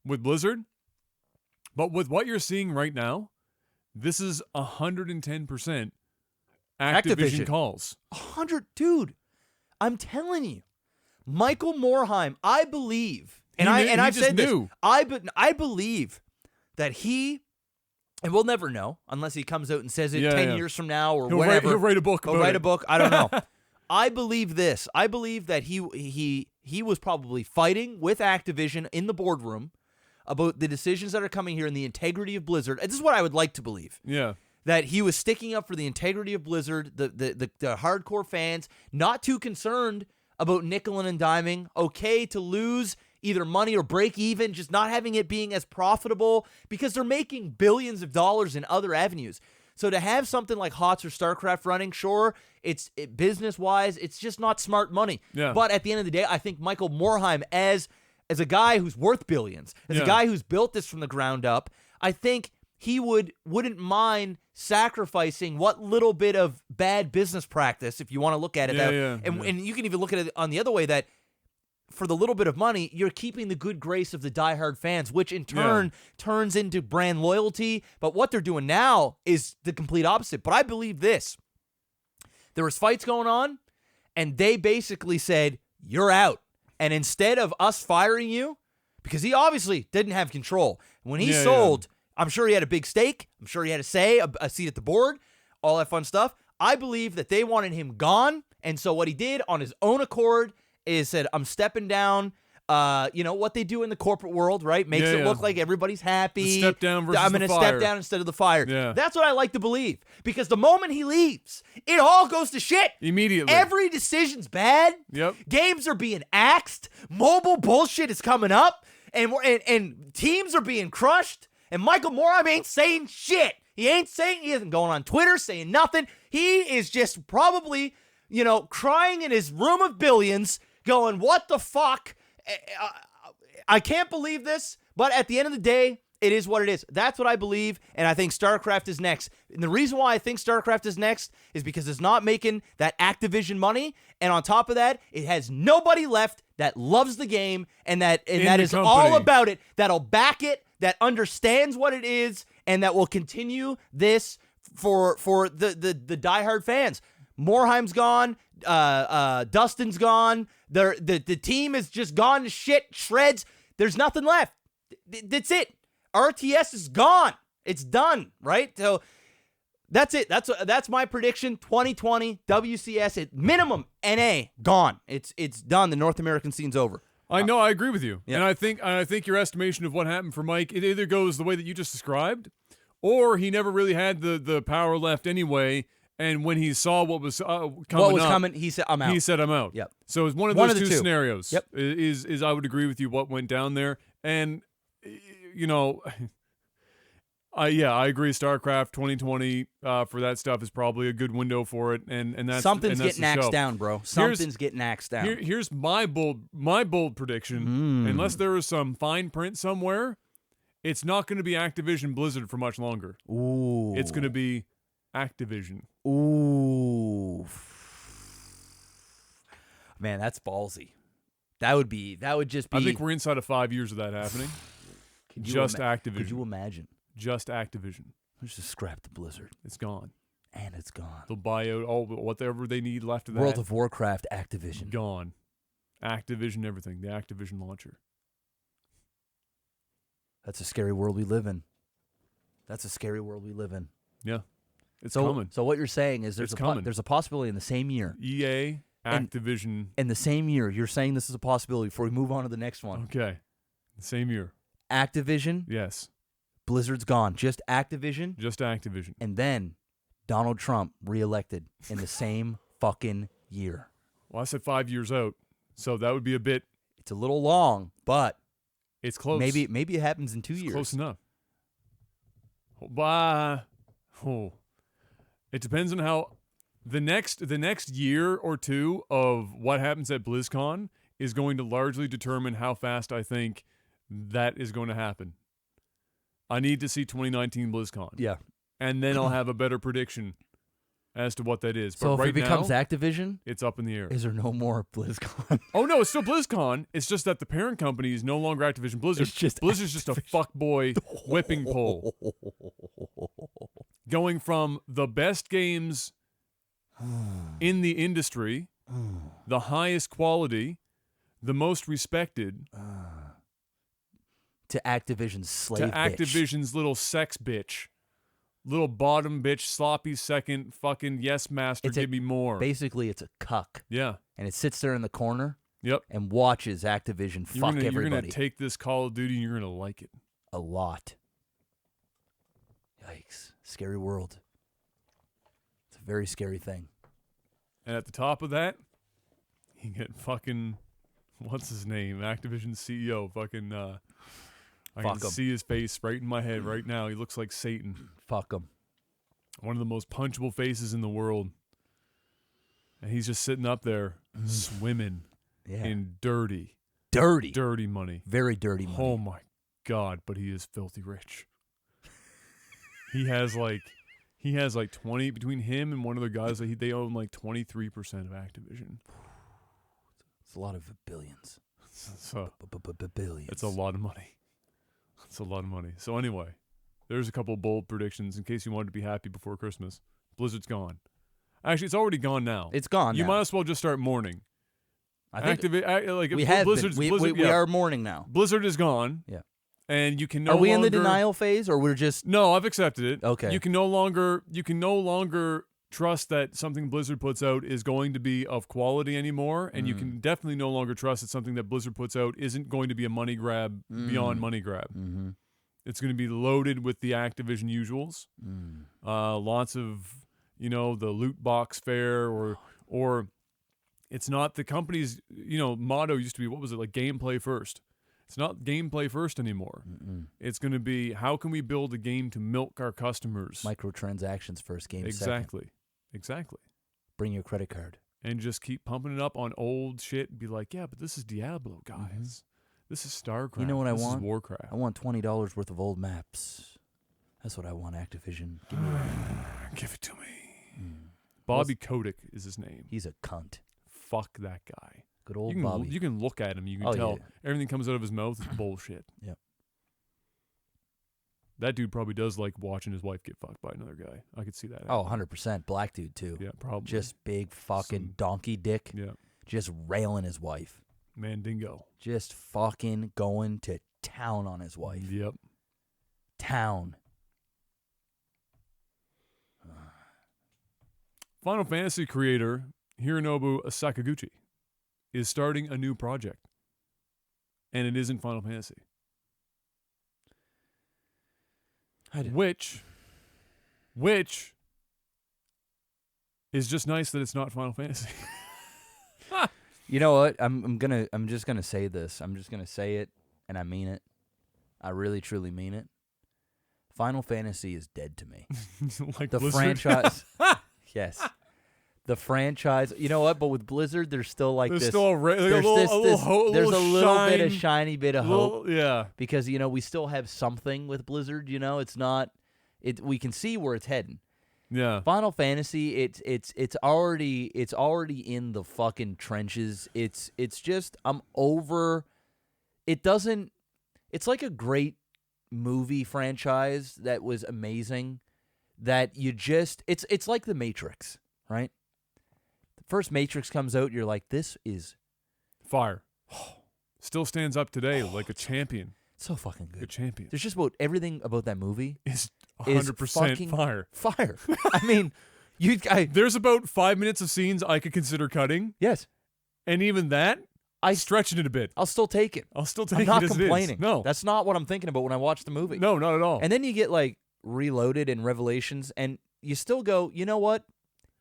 with Blizzard. But with what you're seeing right now, this is 110% Activision calls. 100, dude. I'm telling you, Michael Morheim. I believe, I've said this. I believe that he. And we'll never know unless he comes out and says it 10 years from now or whatever. He'll write a book. He'll write a book. I don't know. I believe this. I believe that he was probably fighting with Activision in the boardroom about the decisions that are coming here and the integrity of Blizzard. And this is what I would like to believe. Yeah. That he was sticking up for the integrity of Blizzard, the hardcore fans, not too concerned about nickel and diming, okay to lose either money or break even, just not having it being as profitable because they're making billions of dollars in other avenues. So to have something like HOTS or StarCraft running, sure, business-wise, it's just not smart money. Yeah. But at the end of the day, I think Michael Morheim, as a guy who's worth billions, as a guy who's built this from the ground up, I think he wouldn't mind sacrificing what little bit of bad business practice, if you want to look at it and you can even look at it on the other way, that for the little bit of money, you're keeping the good grace of the diehard fans, which in turn turns into brand loyalty. But what they're doing now is the complete opposite. But I believe this. There was fights going on, and they basically said, you're out. And instead of us firing you, because he obviously didn't have control. When he sold, I'm sure he had a big stake. I'm sure he had a say, a seat at the board, all that fun stuff. I believe that they wanted him gone. And so what he did on his own accord is said, I'm stepping down. what they do in the corporate world, right? Makes it look like everybody's happy. The step down versus I'm going to step down instead of the fire. Yeah. That's what I like to believe. Because the moment he leaves, it all goes to shit. Immediately. Every decision's bad. Yep. Games are being axed. Mobile bullshit is coming up. And teams are being crushed. And Michael Moore ain't saying shit. He isn't going on Twitter saying nothing. He is just probably, crying in his room of billions, going, what the fuck? I can't believe this, but at the end of the day, it is what it is. That's what I believe, and I think StarCraft is next. And the reason why I think StarCraft is next is because it's not making that Activision money, and on top of that, it has nobody left that loves the game and that is all about it, that'll back it, that understands what it is, and that will continue this for the diehard fans. Morheim's gone. Dustin's gone. The team is just gone to shit, shreds. There's nothing left. That's it. RTS is gone. It's done, right? So that's it. That's my prediction. 2020 WCS at minimum NA gone. It's done. The North American scene's over. I know. I agree with you, Yeah. and I think your estimation of what happened for Mike, it either goes the way that you just described, or he never really had the power left anyway. And when he saw what was coming, he said, "I'm out." He said, "I'm out." Yep. So it's one of One those of the two two. scenarios. Yep. Is I would agree with you what went down there, and I agree. StarCraft 2020 for that stuff is probably a good window for it, and that's Something's and that's getting the show. axed down, bro. Something's getting axed down. Here's my bold prediction. Unless there is some fine print somewhere, it's not going to be Activision Blizzard for much longer. Ooh. It's going to be Activision. Ooh. Man, that's ballsy. That would just be. I think we're inside of 5 years of that happening. Just Activision. Could you imagine? Just Activision. Let's just scrap the Blizzard. It's gone. And it's gone. They'll buy out all whatever they need left of that. World of Warcraft, Activision. Gone. Activision, everything. The Activision launcher. That's a scary world we live in. Yeah. It's so, coming. So what you're saying is It's coming. there's a possibility in the same year. EA, Activision. In the same year, you're saying this is a possibility before we move on to the next one. Okay. The same year. Activision, Yes. Blizzard's gone. Just Activision. Just Activision. And then Donald Trump reelected in the same fucking year. Well, I said 5 years out, so that would be a bit. It's a little long, but It's close. maybe it happens in 2 It's years. close enough. It depends on how the next year or two of what happens at BlizzCon is going to largely determine how fast I think that is going to happen. I need to see 2019 BlizzCon. Yeah. And then I'll have a better prediction as to what that is. But So if right it becomes now, Activision, it's up in the air. is there no more BlizzCon? Oh, no, it's still BlizzCon. It's just that the parent company is no longer Activision Blizzard. It's just Blizzard's just a fuckboy whipping pole. Going from the best games in the industry, the highest quality, the most respected, to Activision's slave to bitch. Activision's little sex bitch. Little bottom bitch, sloppy second, fucking yes master, give me more. Basically, it's a cuck. Yeah. And it sits there in the corner Yep. and watches Activision fuck You're everybody. going to take this Call of Duty and you're going to like it. A lot. Yikes. Scary world. It's a very scary thing. And at the top of that, you get fucking, what's his name? Activision CEO. Fucking, I Fuck can him. see his face right in my head right now. He looks like Satan. Fuck them. One of the most punchable faces in the world. And he's just sitting up there swimming Yeah. in dirty money. Very dirty money. Oh my God, but he is filthy rich. He has like 20 between him and one of the guys. They own like 23% of Activision. It's a lot of billions. So Billions. it's a lot of money. It's a lot of money. So anyway, there's a couple bold predictions in case you wanted to be happy before Christmas. Blizzard's gone. Actually, it's already gone now. It's gone You now. might as well just start mourning. I think Like we have Blizzard's, been. Blizzard, We yeah. are mourning now. Blizzard is gone. Yeah. And you can no Are we longer, in the denial phase, or we're just... No, I've accepted it. Okay. You can no longer trust that something Blizzard puts out is going to be of quality anymore, and you can definitely no longer trust that something that Blizzard puts out isn't going to be a money grab beyond money grab. Mm-hmm. It's going to be loaded with the Activision usuals. Lots of, the loot box fare or it's not the company's, motto used to be, what was it, like gameplay first. It's not gameplay first anymore. It's going to be, how can we build a game to milk our customers? Microtransactions first, game second. Exactly. Bring your credit card. And just keep pumping it up on old shit and be like, yeah, but this is Diablo, guys. This is StarCraft. You know what I this want? Is Warcraft. I want $20 worth of old maps. That's what I want, Activision. Give me that. Give it to me. Bobby Kotick is his name. He's a cunt. Fuck that guy. Good old Bobby. You can look at him. You can tell everything comes out of his mouth is bullshit. Yep. That dude probably does like watching his wife get fucked by another guy. I could see that. Oh, 100%. Black dude, too. Yeah, probably. Just big fucking donkey dick. Yeah. Just railing his wife. Mandingo. Just fucking going to town on his wife. Yep. Town. Final Fantasy creator Hironobu Sakaguchi is starting a new project. And it isn't Final Fantasy. Which is just nice that it's not Final Fantasy. You know what? I'm just gonna say this. I'm just gonna say it, and I mean it. I really, truly mean it. Final Fantasy is dead to me. Like the Blizzard? franchise. Yes. The franchise. You know what? But with Blizzard, there's still like there's this. Still there's a little bit of shiny bit of hope. Yeah. Because we still have something with Blizzard. It's not. We can see where it's heading. Yeah. Final Fantasy, it's already in the fucking trenches. It's just I'm over. It doesn't. It's like a great movie franchise that was amazing. That you just it's like the Matrix, right? The first Matrix comes out, you're like, this is fire. Still stands up today like a champion. So fucking good. A champion. There's just about everything about that movie is 100% fire. Fire. I mean, there's about 5 minutes of scenes I could consider cutting. Yes. And even that, stretching it a bit. I'll still take it. I'm not complaining. No. That's not what I'm thinking about when I watch the movie. No, not at all. And then you get like Reloaded and Revelations, and you still go, you know what?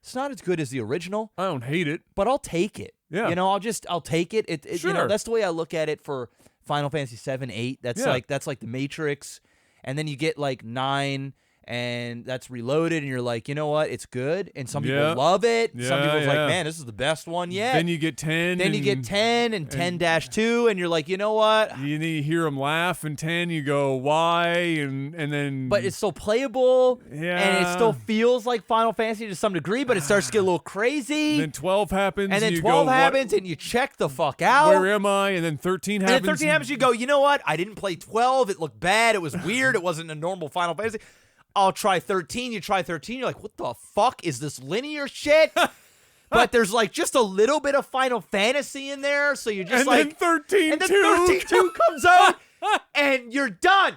It's not as good as the original. I don't hate it. But I'll take it. Yeah. I'll take it. Sure. That's the way I look at it for Final Fantasy 7, 8. That's like the Matrix. And then you get like 9, and that's Reloaded, and you're like, you know what? It's good. And some people love it. Some people's like, man, this is the best one yet. Then you get 10. Then you get 10 and 10-2, and you're like, you know what? You hear them laugh, and 10, you go, why? And then. But it's still playable. Yeah. And it still feels like Final Fantasy to some degree, but it starts to get a little crazy. And then 12 happens. And then you 12 go, happens, and you check the fuck out. Where am I? And then 13 happens. And then 13 happens, you go, you know what? I didn't play 12. It looked bad. It was weird. It wasn't a normal Final Fantasy. I'll try 13. You try 13. You're like, what the fuck is this linear shit? But there's like just a little bit of Final Fantasy in there. So you're just and then 13 and then 13-2 comes out, and you're done.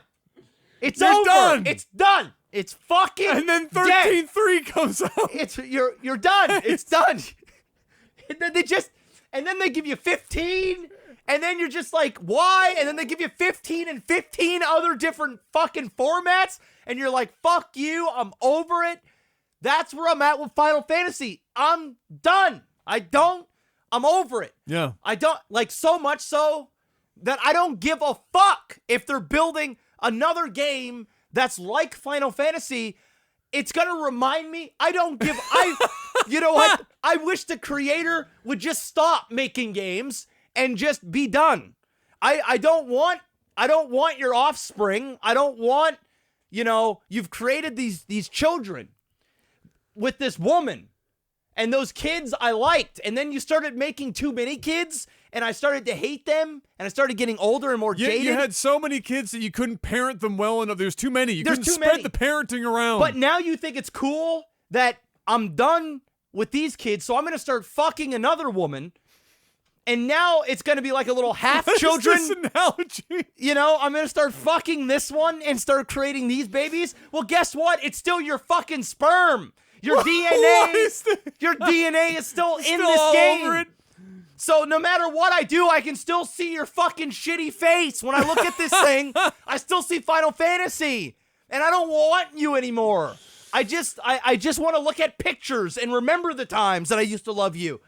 It's over. Done. It's done. It's fucking And then 13-3 comes out. You're done. It's done. And then they give you 15. And then you're just like, why? And then they give you 15 and 15 other different fucking formats. And you're like, fuck you. I'm over it. That's where I'm at with Final Fantasy. I'm done. I'm over it. Yeah. I don't, like, so much so that I don't give a fuck if they're building another game that's like Final Fantasy. It's going to remind me, you know what? I wish the creator would just stop making games and just be done. I don't want your offspring. I don't want, you've created these children with this woman, and those kids I liked, and then you started making too many kids, and I started to hate them, and I started getting older and more jaded. You had so many kids that you couldn't parent them well enough. There's too many. There's couldn't too spread many. the parenting around. But now you think it's cool that I'm done with these kids, so I'm going to start fucking another woman. And now it's going to be like a little half-children. This analogy. I'm going to start fucking this one and start creating these babies. Well, guess what? It's still your fucking sperm. Your DNA is still in this game. Over it. So no matter what I do, I can still see your fucking shitty face. When I look at this thing, I still see Final Fantasy. And I don't want you anymore. I just want to look at pictures and remember the times that I used to love you.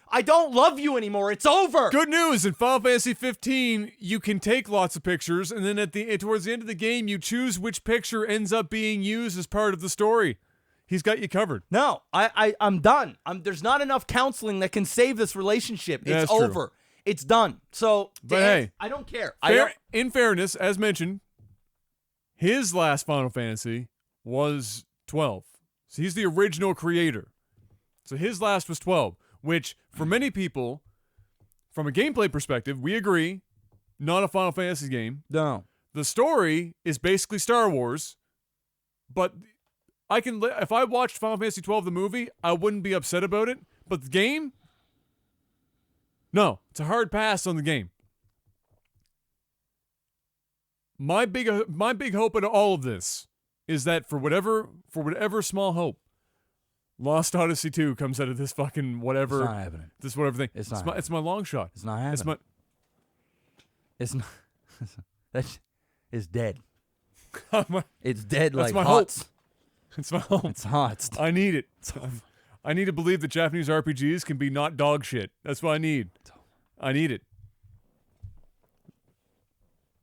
I don't love you anymore. It's over. Good news, in Final Fantasy 15, you can take lots of pictures, and then towards the end of the game, you choose which picture ends up being used as part of the story. He's got you covered. No, I'm done. There's not enough counseling that can save this relationship. It's That's true. over. It's done. So, But hey, I don't care. In fairness, as mentioned, his last Final Fantasy was 12. So he's the original creator. So his last was 12, which for many people, from a gameplay perspective, we agree, not a Final Fantasy game. No. The story is basically Star Wars, but if I watched Final Fantasy 12 the movie, I wouldn't be upset about it. But the game, no, it's a hard pass on the game. My big hope in all of this is that for whatever small hope, Lost Odyssey 2 comes out of this fucking whatever. It's not happening. This whatever thing. It's not. It's my long shot. It's not happening. It's not. It's dead. It's dead like my hots. hope. It's my hope. It's hot. I need it. I need to believe that Japanese RPGs can be not dog shit. That's what I need. I need it.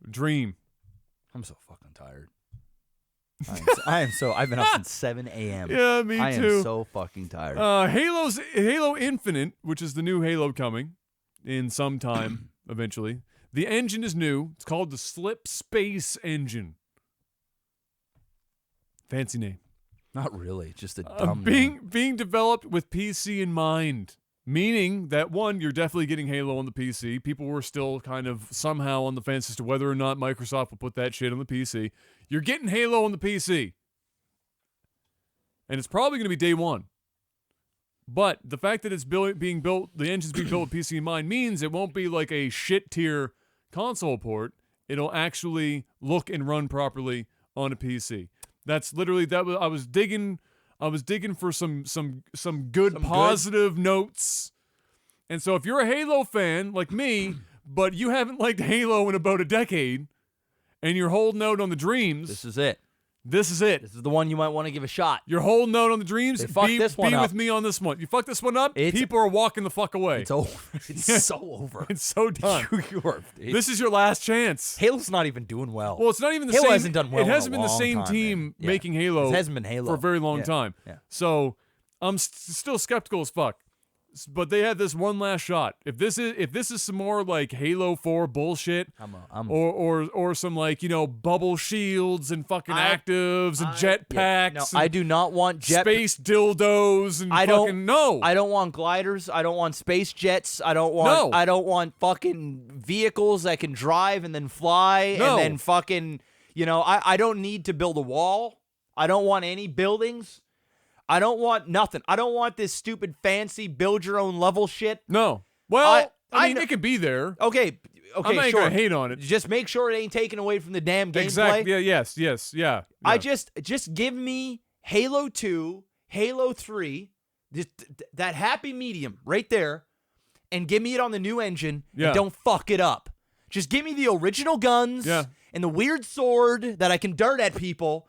Dream. I'm so fucking tired. I've been up since 7 a.m. Yeah, me too. I am so fucking tired. Halo Infinite, which is the new Halo coming in some time eventually. The engine is new. It's called the Slip Space Engine. Fancy name. Not really, just a dumb name. Being developed with PC in mind, meaning that one, you're definitely getting Halo on the PC. People were still kind of somehow on the fence as to whether or not Microsoft will put that shit on the PC. You're getting Halo on the PC, and it's probably going to be day one. But the fact that it's being built, the engine's being built with PC in mind, means it won't be like a shit tier console port. It'll actually look and run properly on a PC. That's literally that. I was digging for some good positive notes. And so if you're a Halo fan like me, but you haven't liked Halo in about a decade, and you're holding out on the dreams, This is it. This is it. This is the one you might want to give a shot. You're holding out on the dreams. They fucked this one be up. with me on this one. You fuck this one up, people are walking the fuck away. It's over. It's so over. It's so done. This This is your last chance. Halo's not even doing well. Well, it's not even the Halo same. hasn't done well It hasn't in a been the long same time, team man. Yeah. making Halo. It hasn't been Halo for a very long time. Yeah. So I'm still skeptical as fuck. But they had this one last shot. If this is some more like Halo 4 bullshit, or some like bubble shields and fucking actives and jetpacks. No, I do not want space dildos and I don't want gliders. I don't want space jets. I don't want fucking vehicles that can drive and then fly and then fucking I don't need to build a wall. I don't want any buildings. I don't want nothing. I don't want this stupid fancy build your own level shit. No. Well, I mean, it can be there. Okay, I'm not gonna hate on it. Just make sure it ain't taken away from the damn gameplay. Exactly. Yeah. Yes. Yeah. I just give me Halo 2, Halo 3, that happy medium right there, and give me it on the new engine. Yeah. And don't fuck it up. Just give me the original guns and the weird sword that I can dart at people.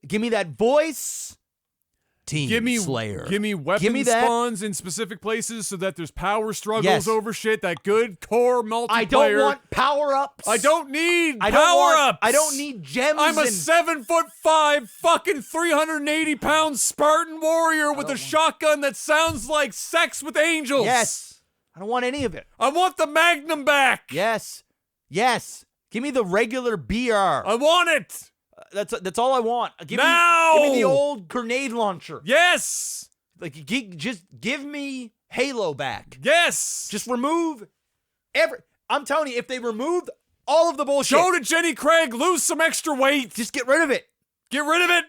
Give me that voice. Team Slayer. Give me weapon spawns in specific places so that there's power struggles over shit. That good core multiplayer. I don't want power-ups. I don't need power-ups. I don't need gems. I'm a 7'5" fucking 380-pound Spartan warrior with a shotgun that sounds like sex with angels. Yes. I don't want any of it. I want the Magnum back. Yes. Give me the regular BR. I want it. That's all I want. Give me the old grenade launcher. Yes. Just give me Halo back. Yes. Just remove I'm telling you, if they removed all of the bullshit. Show to Jenny Craig, lose some extra weight. Just get rid of it. Get rid of it.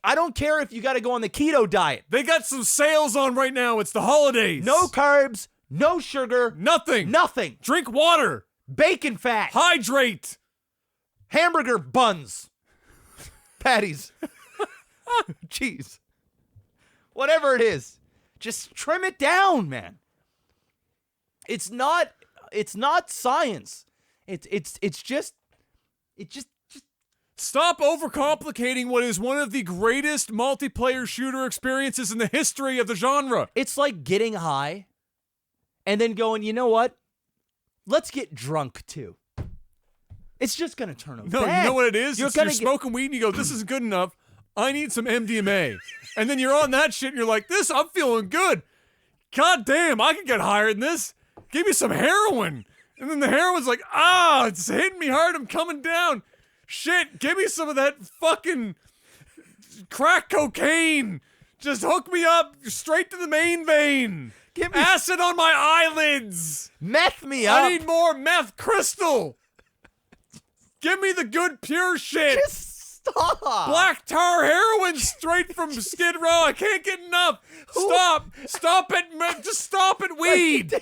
I don't care if you got to go on the keto diet. They got some sales on right now. It's the holidays. No carbs, no sugar. Nothing. Drink water. Bacon fat. Hydrate. Hamburger buns. Patties. Jeez. Whatever it is. Just trim it down, man. It's not science. It's just Stop overcomplicating what is one of the greatest multiplayer shooter experiences in the history of the genre. it's like getting high and then going, you know what? Let's get drunk too. It's just gonna turn out No, bad. you know what it is? You're You're gonna get- smoking weed and you go, this isn't good enough. I need some MDMA. And then you're on that shit and you're like, I'm feeling good. God damn, I could get higher than this. Give me some heroin. And then the heroin's like, it's hitting me hard. I'm coming down. Shit, give me some of that fucking crack cocaine. Just hook me up straight to the main vein. Give me Acid on my eyelids. meth me up. I need more meth crystal. Give me the good pure shit. Just stop. Black tar heroin straight from Skid Row. I can't get enough. Stop. Stop it. Just stop it, weed.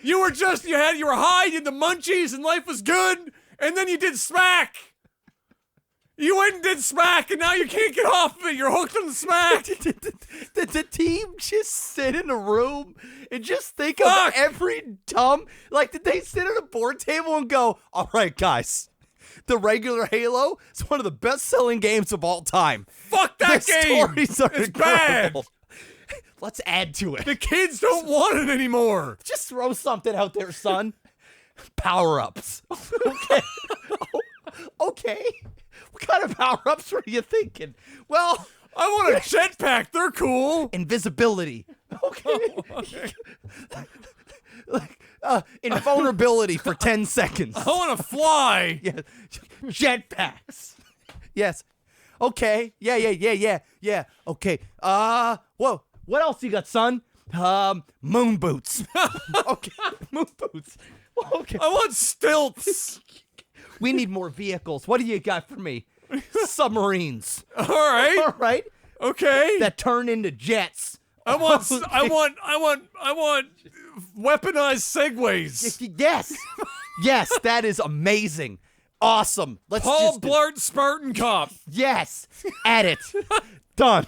You were high, you had the munchies, and life was good, and then you did smack. You went and did smack, and now you can't get off of it. You're hooked on the smack. Did the team just sit in a room and just think Fuck. of every dumb, like, did they sit at a board table and go, all right, guys, the regular Halo is one of the best-selling games of all time. Fuck that The game. stories are It's bad. incredible. Let's add to it. The kids don't want it anymore. Just throw something out there, son. Power-ups. Okay. Okay. What kind of power-ups were you thinking? Well, I want a jetpack. They're cool. invisibility. Okay. Okay. Like, invulnerability for 10 seconds. I want to fly. Yeah. Jetpacks. Yes. Okay. Yeah. Okay. Whoa. What else you got, son? Moon boots. Okay. Moon boots. Okay. I want stilts. We need more vehicles. What do you got for me? Submarines. All right. All right. Okay. That turn into jets. I want weaponized segways. Yes. Yes, that is amazing. Awesome. Let's Paul just Blart Spartan Cop. Yes. Add it. Done.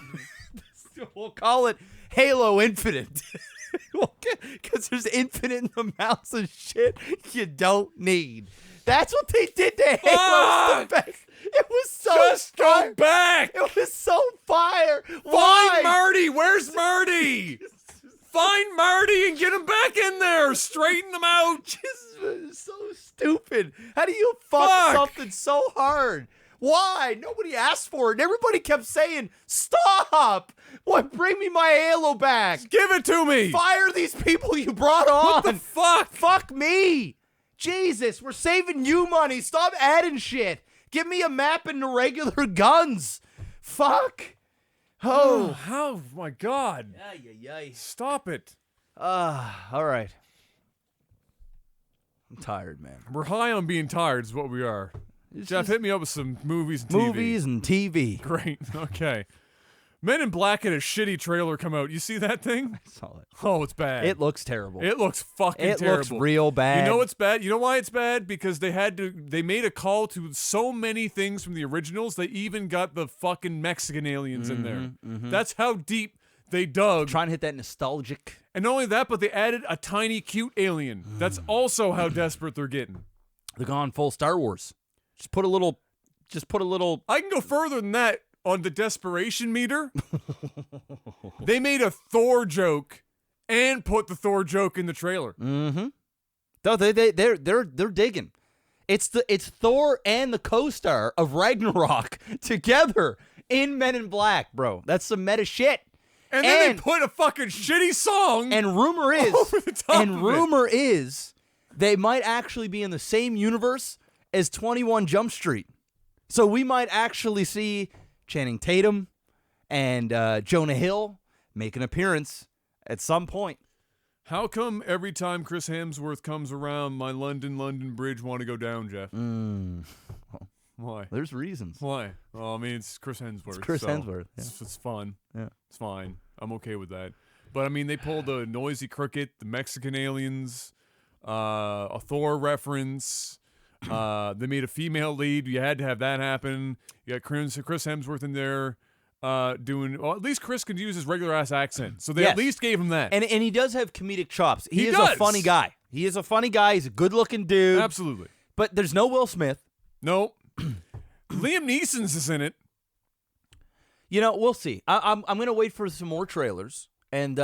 We'll call it Halo Infinite. Because there's infinite amounts of shit you don't need. That's what they did to Halo. Fuck! It was so Just go fire. back. It was so fire. Find Why? Marty. Where's Marty? Find Marty and get him back in there. Straighten him out. Just so stupid. How do you fuck something so hard? Why? Nobody asked for it. And everybody kept saying, stop. What? Bring me my Halo back. Give it to me. Fire these people you brought on. What the fuck? Fuck me. Jesus, we're saving you money. Stop adding shit. Give me a map and the regular guns. Fuck. Oh. How? My God. Stop it. All right. I'm tired, man. We're high on being tired is what we are. Jeff, hit me up with some movies and TV. Movies and TV. Great. Okay. Men in Black had a shitty trailer come out. You see that thing? I saw it. Oh, it's bad. It looks terrible. It looks fucking It terrible. looks real bad. You know what's bad? You know why it's bad? Because they made a call to so many things from the originals, they even got the fucking Mexican aliens in there. That's how deep they dug. Trying to hit that nostalgic. And not only that, but they added a tiny cute alien. That's also how desperate they're getting. They're gone full Star Wars. Just put a little. I can go further than that on the desperation meter. They made a Thor joke and put the Thor joke in the trailer. Mm-hmm. No, they're digging. It's Thor and the co-star of Ragnarok together in Men in Black, bro. That's some meta shit. And then they put a fucking shitty song. And rumor is, over the top of it. They might actually be in the same universe as 21 Jump Street. So we might actually see Channing Tatum and Jonah Hill make an appearance at some point. How come every time Chris Hemsworth comes around, my London Bridge want to go down, Jeff? Why? There's reasons. Why? Well, I mean, it's Chris Hemsworth. It's Chris so Hemsworth. Yeah. It's fun. Yeah. It's fine. I'm okay with that. But I mean, they pulled the Noisy Cricket, the Mexican aliens, a Thor reference. They made a female lead. You had to have that happen. You got Chris Hemsworth in there. doing. Well, at least Chris could use his regular ass accent, so they Yes. at least gave him that. And he does have comedic chops. He is does. a funny guy. He is a funny guy. He's a good-looking dude. Absolutely. But there's no Will Smith. No. Liam Neeson's is in it. You know, we'll see. I'm gonna wait for some more trailers. And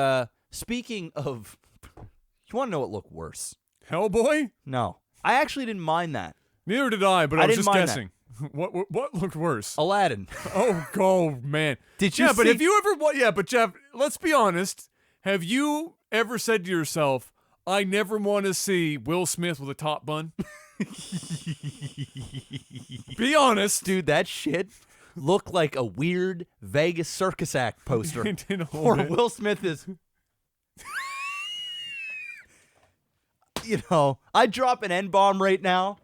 speaking of, you want to know what looked worse? Hellboy? No, I actually didn't mind that. Neither did I, but I was didn't just mind guessing. What looked worse? Aladdin. Oh, man. Did you Yeah, but see- have you ever? Yeah, but Jeff, let's be honest. Have you ever said to yourself, "I never want to see Will Smith with a top bun"? Be honest, Dude, that shit looked like a weird Vegas circus act poster. It did a little Or bit. Will Smith is. You know, I'd drop an N-bomb right now,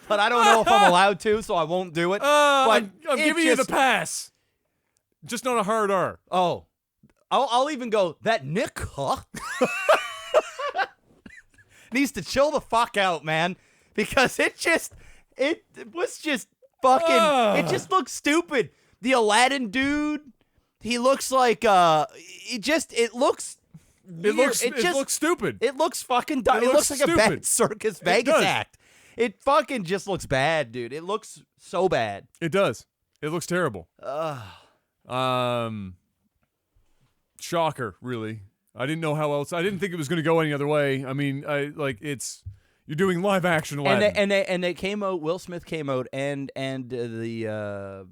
but I don't know if I'm allowed to, so I won't do it. But I'm it giving you the just- pass. Just not a hard R. Oh, I'll even go, that Nick, huh? Needs to chill the fuck out, man, because it was just fucking, it just looks stupid. The Aladdin dude, he looks like, it looks weird. It looks stupid. It looks fucking dumb. It looks like a bad stupid. circus Vegas does. act. It fucking just looks bad, dude. It looks so bad. It does. It looks terrible. Shocker, really. I didn't know how else. I didn't think it was going to go any other way. I mean, you're doing live action Aladdin. And they came out. Will Smith came out, and the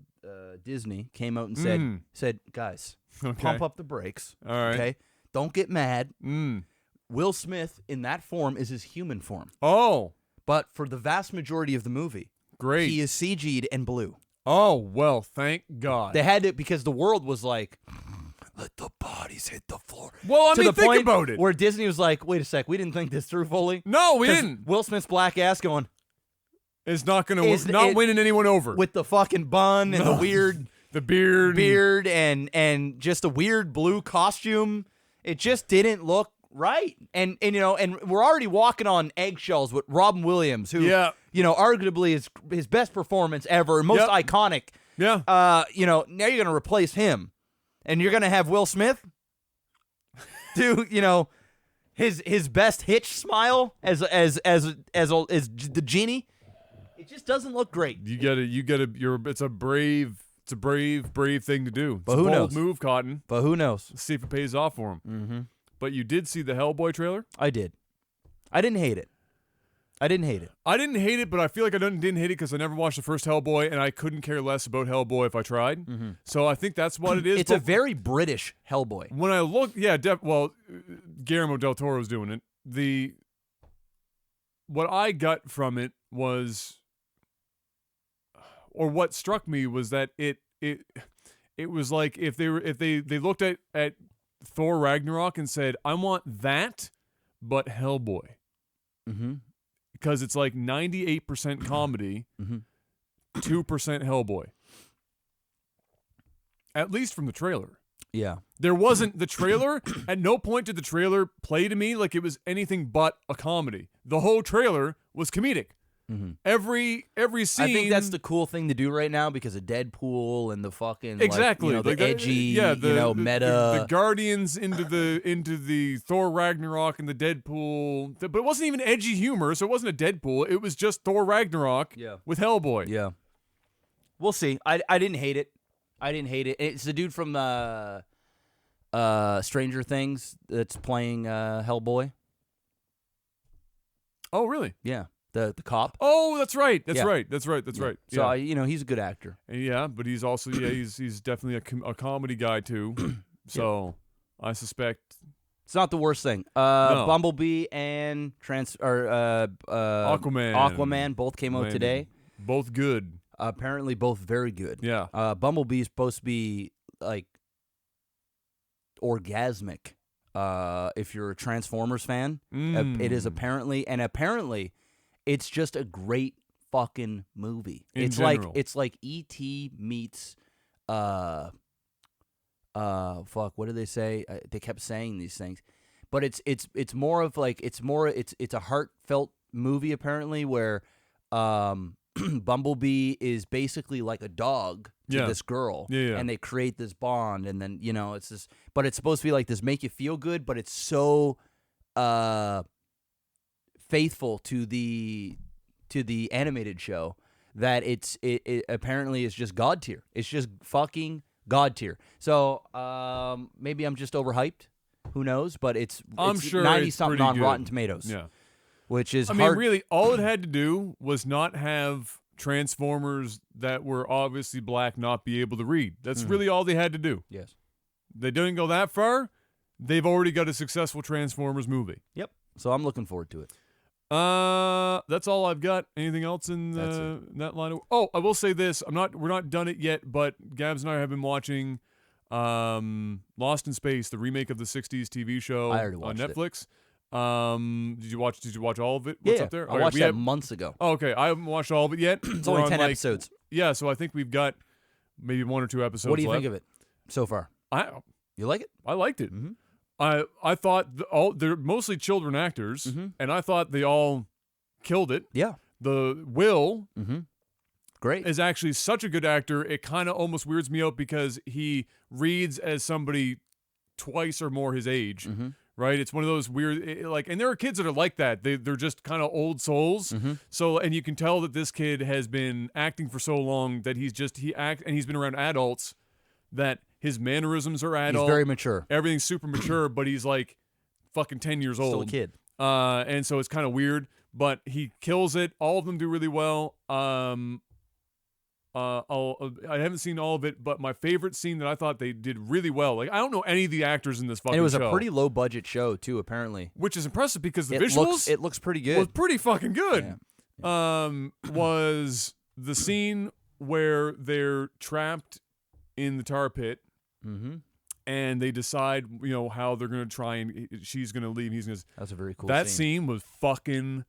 Disney came out and said, guys, Okay. pump up the brakes. All right. Okay, don't get mad. Mm. Will Smith in that form is his human form, Oh, but for the vast majority of the movie, great. he is CG'd and blue. Oh, well, thank God. They had to, because the world was like, let the bodies hit the floor. Well, I To mean, the think point about it. where Disney was like, wait a sec, we didn't think this through fully. No, we 'Cause didn't. Will Smith's black ass going It's not going Is to not it- winning anyone over. with the fucking bun and the No. weird the beard. beard and just a weird blue costume. It just didn't look right. And you know, and we're already walking on eggshells with Robin Williams, who Yeah. you know, arguably is his best performance ever, most Yep. iconic. Yeah. You know, now you're gonna replace him, and you're gonna have Will Smith do, you know, his best Hitch smile as the genie. It just doesn't look great. You get it. It's a brave thing to do. It's But a who bold knows? move, Cotton. But who knows? Let's see if it pays off for him. Mm-hmm. But you did see the Hellboy trailer? I did. I didn't hate it. I didn't hate it, but I feel like I didn't hate it because I never watched the first Hellboy, and I couldn't care less about Hellboy if I tried. Mm-hmm. So I think that's what it is. It's a But very British Hellboy. when I look, Guillermo del Toro's doing it. What I got from it was, or what struck me was that it was like if they looked at Thor Ragnarok and said, I want that, but Hellboy. Mm-hmm. Because it's like 98% comedy, 2% Hellboy. At least from the trailer. Yeah. There wasn't the trailer. At no point did the trailer play to me like it was anything but a comedy. The whole trailer was comedic. Mm-hmm. Every scene. I think that's the cool thing to do right now because of Deadpool and the fucking exactly like, you know, like the that- edgy, yeah, you know, meta. The Guardians into the Thor Ragnarok and the Deadpool, but it wasn't even edgy humor, so it wasn't a Deadpool. It was just Thor Ragnarok with Hellboy. Yeah. We'll see. I didn't hate it. It's the dude from Stranger Things that's playing Hellboy. Oh, really? Yeah. The cop. Oh, that's right. That's Yeah. right. So So you know, he's a good actor. yeah, but he's also he's definitely a comedy guy too. So I suspect It's not the worst thing. No. Bumblebee and Aquaman both came out today. both good. Apparently, both very good. Yeah. Bumblebee is supposed to be like orgasmic. If you're a Transformers fan, it is apparently, it's just a great fucking movie. In it's general. like E.T. meets fuck, what did they say? They kept saying these things. But it's more of like it's a heartfelt movie apparently where Bumblebee is basically like a dog to Yeah. this girl, Yeah. and they create this bond, and then it's this, but it's supposed to be like this make you feel good, but it's so faithful to the animated show that it apparently is just god tier. It's just fucking god tier. So maybe I'm just overhyped. Who knows? But it's sure 90 it's something pretty on good. Rotten Tomatoes. Yeah. Which is I hard. mean, really, all it had to do was not have Transformers that were obviously black not be able to read. That's really all they had to do. Yes. They didn't go that far. They've already got a successful Transformers movie. Yep. So I'm looking forward to it. That's all I've got. Anything else in that line? Oh, I will say this. We're not done it yet, but Gabs and I have been watching Lost in Space, the remake of the '60s TV show I already on watched Netflix. Did you watch all of it? What's Yeah, up there? I watched that months ago. Oh, okay, I haven't watched all of it yet. It's only 10 episodes. Yeah, so I think we've got maybe 1 or 2 episodes. What do you left. think of it so far? You like it? I liked it. Mm-hmm. I thought they're mostly children actors, Mm-hmm. and I thought they all killed it. Yeah. The Will Great. is actually such a good actor. It kind of almost weirds me out because he reads as somebody twice or more his age. Mm-hmm. Right, it's one of those weird, and there are kids that are like that. They're just kind of old souls. Mm-hmm. So, and you can tell that this kid has been acting for so long that he's been around adults that his mannerisms are adult. He's very mature. Everything's super mature, but he's like fucking 10 years old. Still a kid. And so it's kind of weird, but he kills it. All of them do really well. I haven't seen all of it, but my favorite scene that I thought they did really well. Like, I don't know any of the actors in this fucking show. And it was a pretty low budget show too, apparently. Which is impressive because the visuals it looks pretty good. was pretty fucking good. Was the scene where they're trapped in the tar pit Mm-hmm. and they decide, how they're gonna try and she's gonna leave. He's gonna. That was a very cool That scene. scene was fucking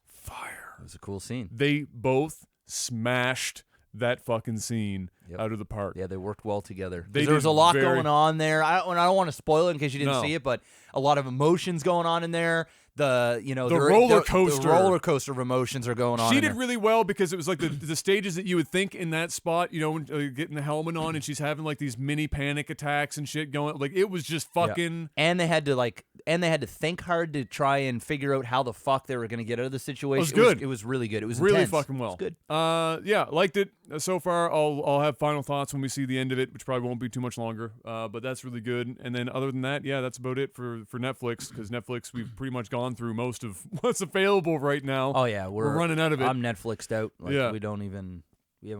fire. It was a cool scene. They both smashed that fucking scene out of the park. Yeah, they worked well together. They There was did a lot very- going on there. I don't want to spoil it in case you didn't No. see it, but a lot of emotions going on in there. The roller coaster. the roller coaster of emotions are going on. She in did there. really well because it was like the stages that you would think in that spot, when, getting the helmet on and she's having like these mini panic attacks and shit going. Like it was just fucking. And they had to think hard to try and figure out how the fuck they were going to get out of the situation. It was good. It was really good. It was really intense. fucking well. It was good. Yeah, liked it so far. I'll have final thoughts when we see the end of it, which probably won't be too much longer. But that's really good. And then other than that, yeah, that's about it for Netflix because Netflix we've pretty much gone through most of what's available right now. Oh yeah, we're running out of it. I'm Netflixed out. Like, Yeah. we haven't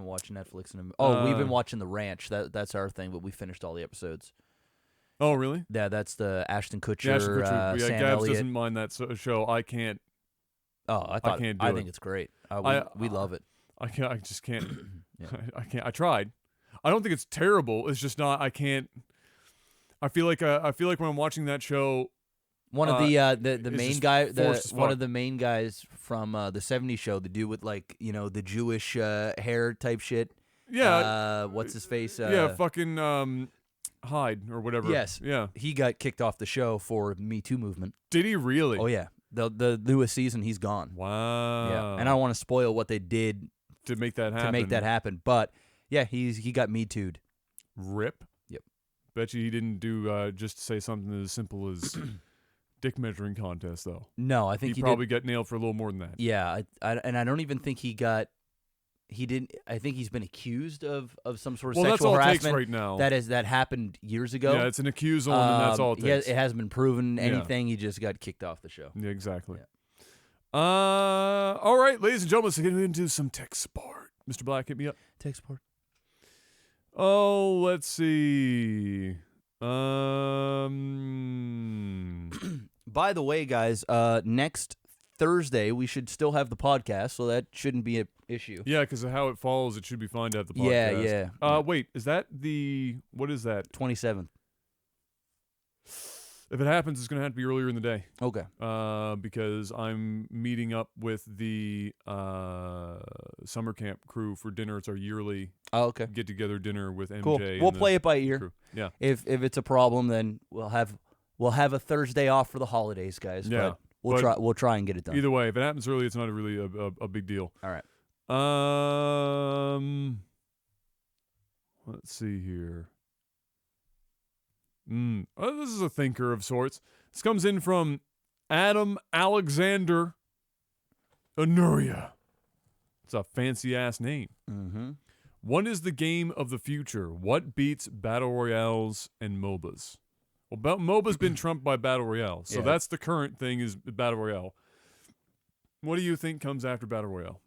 watched Netflix in a. Oh, we've been watching The Ranch. That's our thing, but we finished all the episodes. Oh really? Yeah, that's the Ashton Kutcher, Yeah, Ashton Kutcher. Sam Gabs Elliott. doesn't mind that show. I can't. Oh, I can't do I it. think it's great. We love it. I can't. I just can't. Yeah. I can't. I tried. I don't think it's terrible. It's just not. I can't. I feel like when I'm watching that show. One of the it's main just guy, forced as one fuck. of the main guys from the '70s show, the dude with like the Jewish hair type shit. Yeah. What's his face? Yeah. Fucking Hyde or whatever. Yes. Yeah. He got kicked off the show for Me Too movement. Did he really? Oh yeah, the newest season he's gone. Wow. Yeah, and I don't want to spoil what they did to make that happen. But yeah, he got Me Too'd. Rip. Yep. Bet you he didn't do just say something as simple as dick measuring contest though. No, I think he he probably did. got nailed for a little more than that. Yeah, I don't even think he got. He didn't. I think he's been accused of some sort of Well, that's sexual all it harassment. takes right now. That happened years ago. Yeah, it's an accusal, and that's all it takes. It hasn't been proven Yeah. anything. He just got kicked off the show. Yeah, exactly. Yeah. All right, ladies and gentlemen, let's get into some tech sport. Mr. Black, hit me up. Tech sport. Oh, let's see. By the way, guys, next Thursday we should still have the podcast, so that shouldn't be an issue. Yeah, because of how it falls, it should be fine to have the podcast. Yeah. Wait, is that what is that? 27th. If it happens, it's going to have to be earlier in the day. Okay. Because I'm meeting up with the summer camp crew for dinner. It's our yearly Okay. get-together dinner with MJ. Cool. and We'll the play it by ear. crew. Yeah. If it's a problem, then we'll have a Thursday off for the holidays, guys. Yeah. But we'll try and get it done. Either way, if it happens early, it's not really a big deal. All right. Let's see here. This is a thinker of sorts. This comes in from Adam Alexander Anuria. It's a fancy-ass name. Mm-hmm. What is the game of the future? What beats Battle Royales and MOBAs? Well, MOBA's been trumped by Battle Royale, so Yeah. that's the current thing is Battle Royale. What do you think comes after Battle Royale?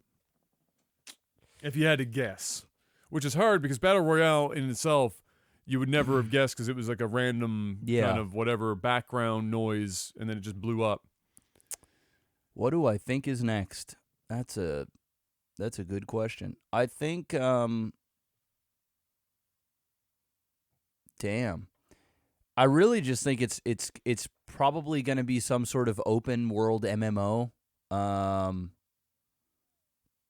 If you had to guess. Which is hard because Battle Royale in itself, you would never have guessed because it was like a random kind of whatever background noise, and then it just blew up. What do I think is next? That's a good question. I think damn. I really just think it's probably going to be some sort of open world MMO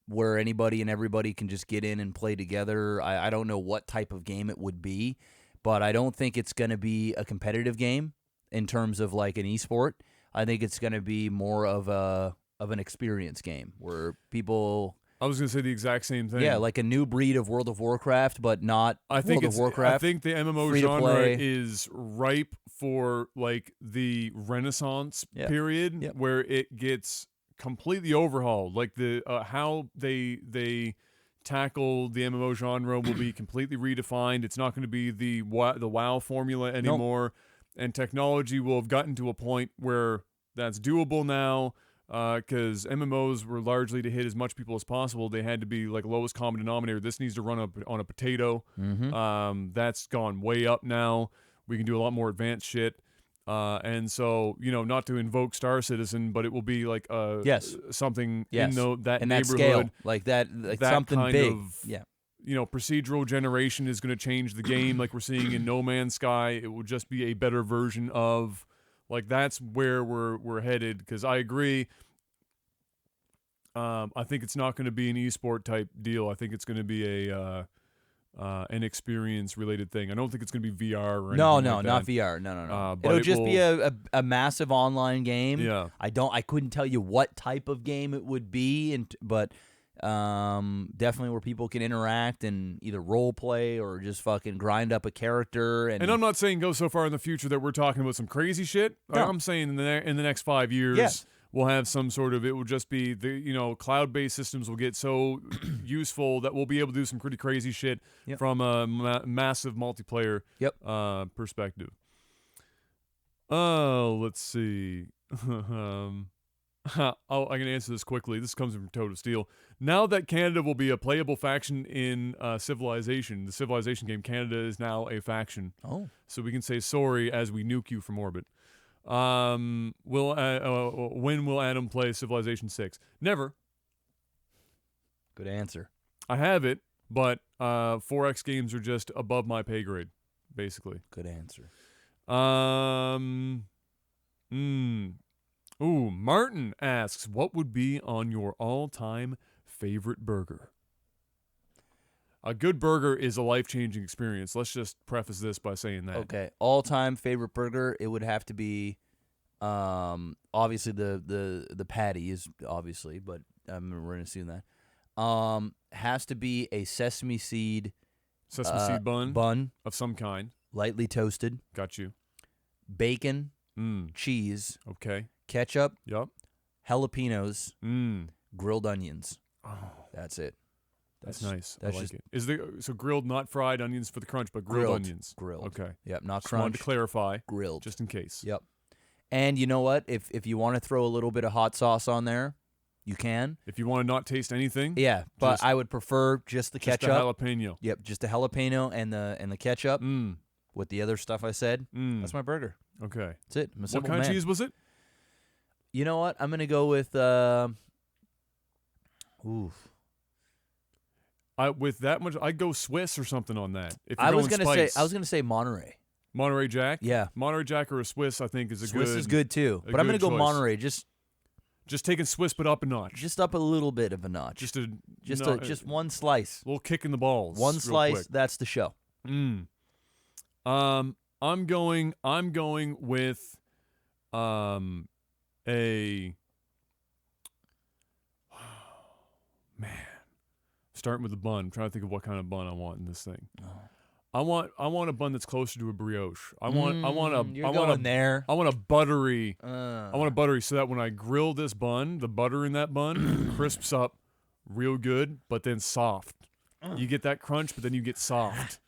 where anybody and everybody can just get in and play together. I don't know what type of game it would be, but I don't think it's going to be a competitive game in terms of like an esport. I think it's going to be more of an experience game where people. I was going to say the exact same thing. Yeah, like a new breed of World of Warcraft, but not World of Warcraft. I think the MMO genre is ripe for like the Renaissance period where it gets completely overhauled. Like the how they tackle the MMO genre will be completely redefined. It's not going to be the WoW formula anymore, and technology will have gotten to a point where that's doable now. Because MMOs were largely to hit as much people as possible. They had to be like lowest common denominator. This needs to run on a potato. Mm-hmm. That's gone way up now. We can do a lot more advanced shit. And so, not to invoke Star Citizen, but it will be like something in that and neighborhood. that scale, like that something kind big. Of, procedural generation is going to change the game like we're seeing in No Man's Sky. It will just be a better version of. Like, that's where we're headed, because I agree. I think it's not going to be an esport type deal. I think it's going to be an experience related thing. I don't think it's going to be VR or anything like that. Not VR. No. But It'll just be a massive online game. Yeah. I couldn't tell you what type of game it would be, but definitely where people can interact and either role play or just fucking grind up a character. And I'm not saying go so far in the future that we're talking about some crazy shit. No. I'm saying in the next 5 years, we'll have some sort of. It will just be the cloud-based systems will get so useful that we'll be able to do some pretty crazy shit from a massive multiplayer perspective. Oh, let's see. I can answer this quickly. This comes from Toad of Steel. Now that Canada will be a playable faction in Civilization, the Civilization game, Canada is now a faction. Oh. So we can say sorry as we nuke you from orbit. When will Adam play Civilization 6? Never. Good answer. I have it, but 4X games are just above my pay grade, basically. Good answer. Ooh, Martin asks, what would be on your all-time favorite burger? A good burger is a life-changing experience. Let's just preface this by saying that. Okay, all-time favorite burger, it would have to be, obviously the patty is obviously, but we're going to assume that. Has to be a sesame seed bun of some kind. Lightly toasted. Got you. Bacon, cheese. Okay. Ketchup, Yup. jalapenos, grilled onions. Oh, that's it. That's nice. That's I like just, it. Is there so grilled, not fried onions for the crunch, but grilled onions? Grilled. Okay. Yep, not Just crunch. wanted to clarify. Grilled. Just in case. Yep. And you know what? If you want to throw a little bit of hot sauce on there, you can. If you want to not taste anything. Yeah, but I would prefer just the ketchup. Just the jalapeno. Yep, just the jalapeno and the ketchup with the other stuff I said. That's my burger. Okay. That's it. I'm a simple What kind man. of cheese was it? You know what? I'm gonna go with With that much, I'd go Swiss or something on that. If you're I was going gonna spice. say Monterey. Monterey Jack. Yeah, Monterey Jack or a Swiss, I think is a Swiss good. is good too. But I'm gonna good go choice. Monterey. Just taking Swiss, but up a notch. Just up a little bit of a notch. Just one slice. A little kick in the balls. One real slice. quick. That's the show. I'm going with a man. Starting with the bun. I'm trying to think of what kind of bun I want in this thing. I want a bun that's closer to a brioche. I want You're a going there. I want a buttery. I I want a buttery so that when I grill this bun, the butter in that bun crisps up real good, but then soft. You get that crunch, but then you get soft.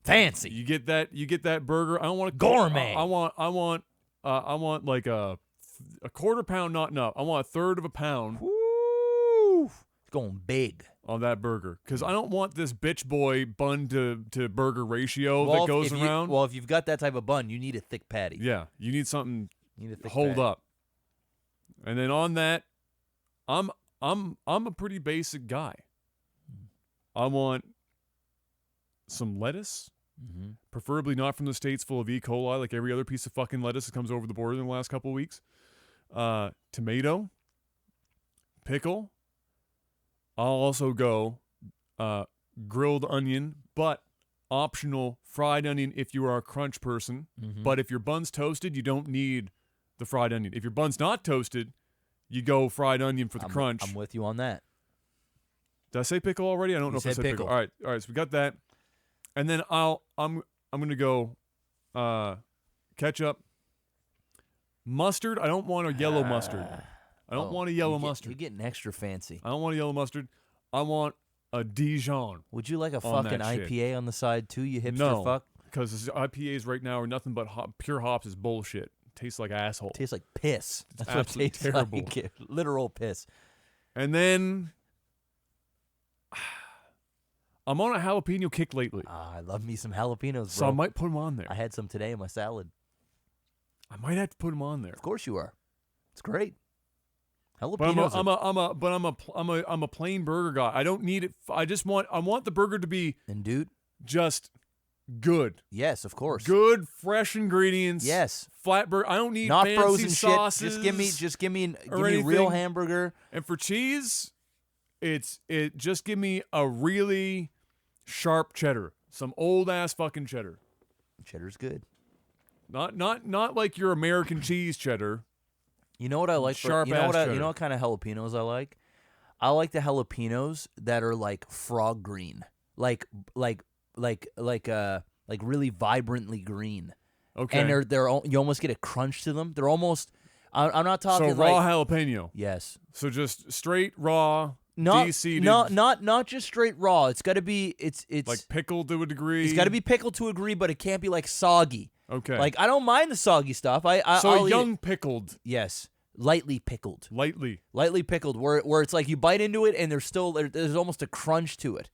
fancy. You get that burger. I don't want a Gourmet. I want like a quarter pound, not enough. I want a third of a pound. Woo! It's going big. On that burger, because I don't want this bitch boy bun to burger ratio that goes around. If you've got that type of bun, you need a thick patty. Yeah, you need something You need a thick hold patty. up. And then on that, I'm a pretty basic guy. I want some lettuce, preferably not from the States full of E. coli like every other piece of fucking lettuce that comes over the border in the last couple of weeks. Tomato, pickle. I'll also go grilled onion, but optional fried onion if you are a crunch person. But if your bun's toasted, you don't need the fried onion. If your bun's not toasted, you go fried onion for the crunch. I'm with you on that. Did I say pickle already? I don't know if I said pickle. All right. So we got that, and then I'm gonna go ketchup, mustard. I don't want a yellow mustard. I don't want a yellow mustard. You're getting extra fancy. I don't want a yellow mustard. I want a Dijon. Would you like a on fucking that shit. IPA on the side too, you hipster No, fuck? because IPAs right now are nothing but pure hops is bullshit. Tastes like asshole. Tastes like piss. That's what it absolutely tastes terrible. like. Literal piss. And then I'm on a jalapeno kick lately, I love me some jalapenos, bro. so I might put them on there. I had some today in my salad. I might have to put them on there. Of course you are. It's great. But Jalapenos. I'm a plain burger guy. I don't need it. I want the burger to be And dude, just good. yes, of course. Good, fresh ingredients. Yes. Flat burger. I don't need Not fancy frozen sauces. shit. Just give me or real anything. hamburger. And for cheese, just give me a really sharp cheddar. Some old ass fucking cheddar. Cheddar's good. Not like your American cheese cheddar. You know what I like? Sharp You know ass what? You cheddar. know what kind of jalapenos I like? I like the jalapenos that are like frog green, like really vibrantly green. Okay. And you almost get a crunch to them. They're almost. I'm not talking so raw like jalapeno. yes. So just straight raw, Not de-seeded, not just straight raw. It's got to be it's like pickled to a degree. it's got to be pickled to a degree, but it can't be like soggy. Okay. Like I don't mind the soggy stuff. so I'll eat young it. pickled, Yes, lightly pickled. lightly. Pickled, where it's like you bite into it and there's almost a crunch to it.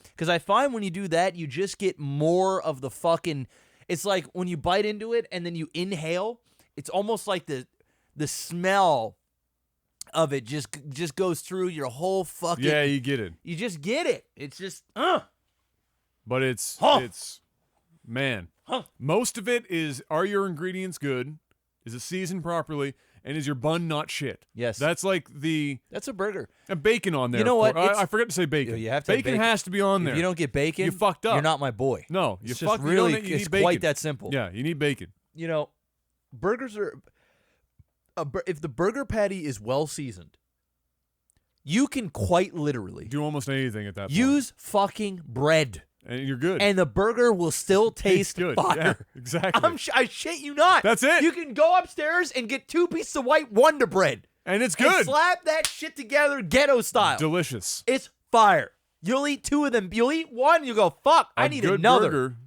Because I find when you do that, you just get more of the fucking. It's like when you bite into it and then you inhale. It's almost like the smell of it just goes through your whole fucking. Yeah, you get it. You just get it. It's just. But it's man. Most of it is: are your ingredients good? Is it seasoned properly? And is your bun not shit? Yes. That's like That's a burger. bacon on there. You know of what? course. I forgot to say bacon. You have to have bacon bacon. has to be on there. If you don't get bacon, You fucked up. You're not my boy. No, you It's just fucked. really. You It's need bacon. quite that simple. Yeah, you need bacon. You know, burgers are. If the burger patty is well seasoned, you can quite literally Do almost anything at that point. use fucking bread, And you're good. and the burger will still Tastes taste good. fire. Yeah, exactly. I shit you not. That's it. You can go upstairs and get 2 pieces of white Wonder Bread And it's and good. slap that shit together ghetto style. Delicious. It's fire. You'll eat 2 of them. You'll eat one. You go, fuck. I A need good another. burger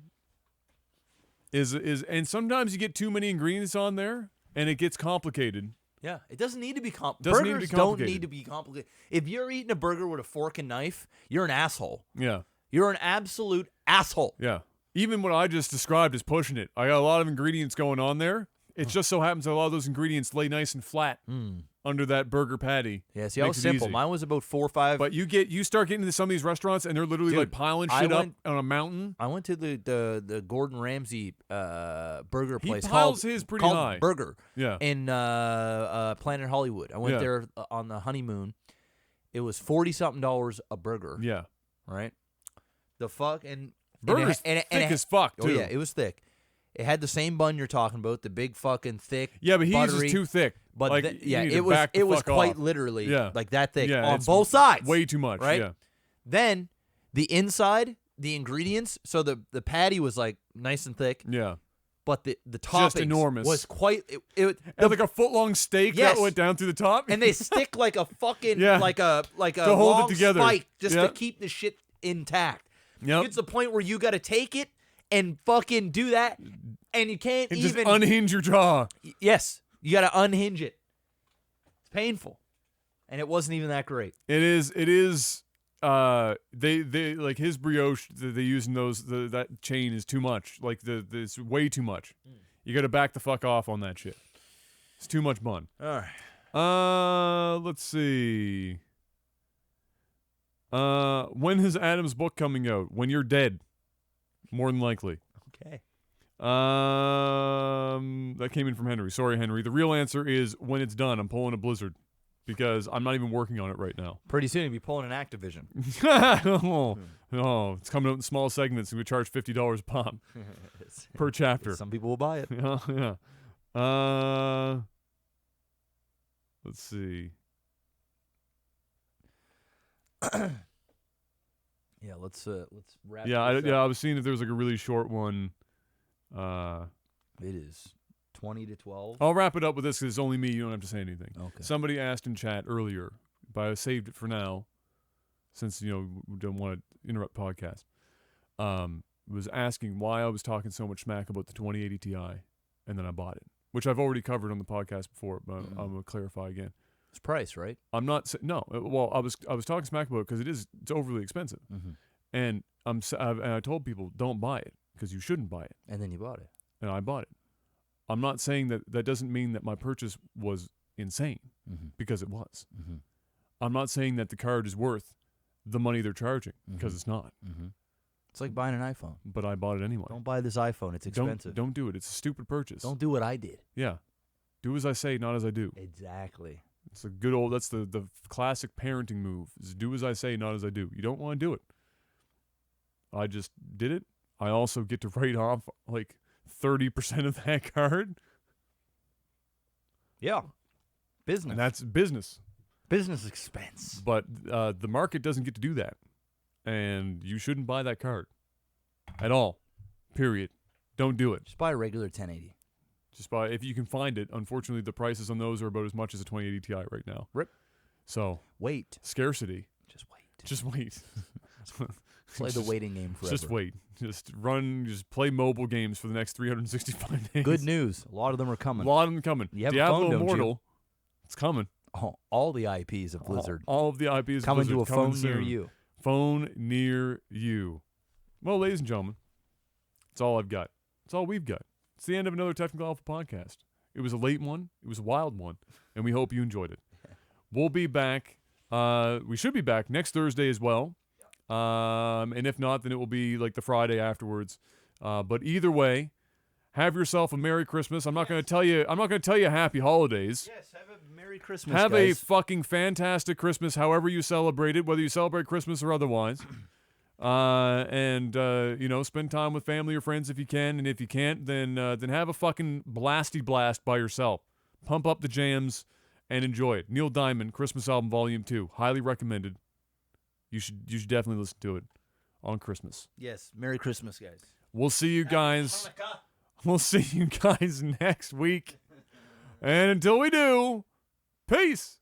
is and sometimes you get too many ingredients on there and it gets complicated. Yeah, it doesn't need to be Doesn't need to be Burgers don't complicated. need to be complicated. If you're eating a burger with a fork and knife, you're an asshole. Yeah. You're an absolute asshole. Yeah. Even what I just described is pushing it. I got a lot of ingredients going on there. It just so happens that a lot of those ingredients lay nice and flat under that burger patty. Yeah, see, I was Makes it simple. easy. Mine was about 4 or 5. But you start getting into some of these restaurants and they're literally Dude, like piling I shit up went- on a mountain. I went to the Gordon Ramsay burger He place piles called, his pretty called high. Burger Yeah. in Planet Hollywood. I went Yeah. there on the honeymoon. It was $40-something a burger. Yeah. Right. The fuck and Burger's thick as fuck, Oh too. yeah, it was thick. It had the same bun you're talking about, the big fucking thick. Yeah, but his buttery, is too thick. But like, th- you yeah, need to it was back the fuck quite off. literally Yeah. like that thick Yeah, on it's both sides. Way too much. right? Yeah. Then the inside, the ingredients. So the patty was like nice and thick, Yeah. but the toppings enormous. was quite it And like a foot-long steak Yes. that went down through the top. and they stick like a fucking Yeah. like a To hold it long together. spike just Yeah. to keep the shit intact. Yep. It's the point where you got to take it and fucking do that, and you can't And even. just unhinge your jaw. Yes, you got to unhinge it. It's painful, and it wasn't even that great. It is. They like his brioche that they use in that chain is too much. Like it's way too much. You got to back the fuck off on that shit. It's too much bun. All right. Let's see. When is Adam's book coming out? When you're dead, more than likely. Okay. That came in from Henry. Sorry, Henry. The real answer is when it's done. I'm pulling a Blizzard because I'm not even working on it right now. Pretty soon you'll be pulling an Activision. Oh, it's coming out in small segments, and we charge $50 a pop per chapter. Some people will buy it. Yeah. Let's see. Yeah, let's wrap. Yeah, this up. I was seeing if there was like a really short one. It is 20 to 12. I'll wrap it up with this because it's only me. You don't have to say anything. Okay. Somebody asked in chat earlier, but I saved it for now, since we don't want to interrupt podcast. Was asking why I was talking so much smack about the 2080 Ti, and then I bought it, which I've already covered on the podcast before, but I'm gonna clarify again. It's price, right? I'm not no. Well, I was talking smack about it because it's overly expensive, and I told people don't buy it because you shouldn't buy it, And then you bought it. and I bought it. I'm not saying that doesn't mean that my purchase was insane, because it was. I'm not saying that the card is worth the money they're charging, because it's not. It's like buying an iPhone. But I bought it anyway. Don't buy this iPhone. It's expensive. Don't do it. It's a stupid purchase. Don't do what I did. Yeah. Do as I say, not as I do. Exactly. It's a good old, that's the classic parenting move, is do as I say, not as I do. You don't want to do it. I just did it. I also get to write off like 30% of that card. Yeah. Business. And that's business. Business expense. But the market doesn't get to do that. And you shouldn't buy that card at all. Period. Don't do it. Just buy a regular 1080. Just buy, if you can find it. Unfortunately, the prices on those are about as much as a 2080 Ti right now. Rip. So, Wait. scarcity. Just wait. Just wait. Play the waiting game forever. Just wait. Just play mobile games for the next 365 days. Good news. A lot of them are A coming. lot of them coming. You have a Diablo phone, don't you? Immortal, it's coming. Oh, all the IPs of Blizzard. All of the IPs coming Blizzard, to a phone soon. near you. Phone near you. Well, ladies and gentlemen, that's all I've got. That's all we've got. It's the end of another Technical Alpha podcast. It was a late one. It was a wild one. And we hope you enjoyed it. We'll be back. We should be back next Thursday as well. And if not, then it will be like the Friday afterwards. But either way, have yourself a Merry Christmas. I'm not going to tell you Happy Holidays. Yes, have a Merry Christmas, Have guys. a fucking fantastic Christmas, however you celebrate it, whether you celebrate Christmas or otherwise. And spend time with family or friends if you can, and if you can't, then have a fucking blasty blast by yourself. Pump up the jams and enjoy it. Neil Diamond, Christmas album Volume 2, highly recommended. You should definitely listen to it on Christmas. Yes, Merry Christmas, guys. We'll see you guys. We'll see you guys next week. And until we do, peace.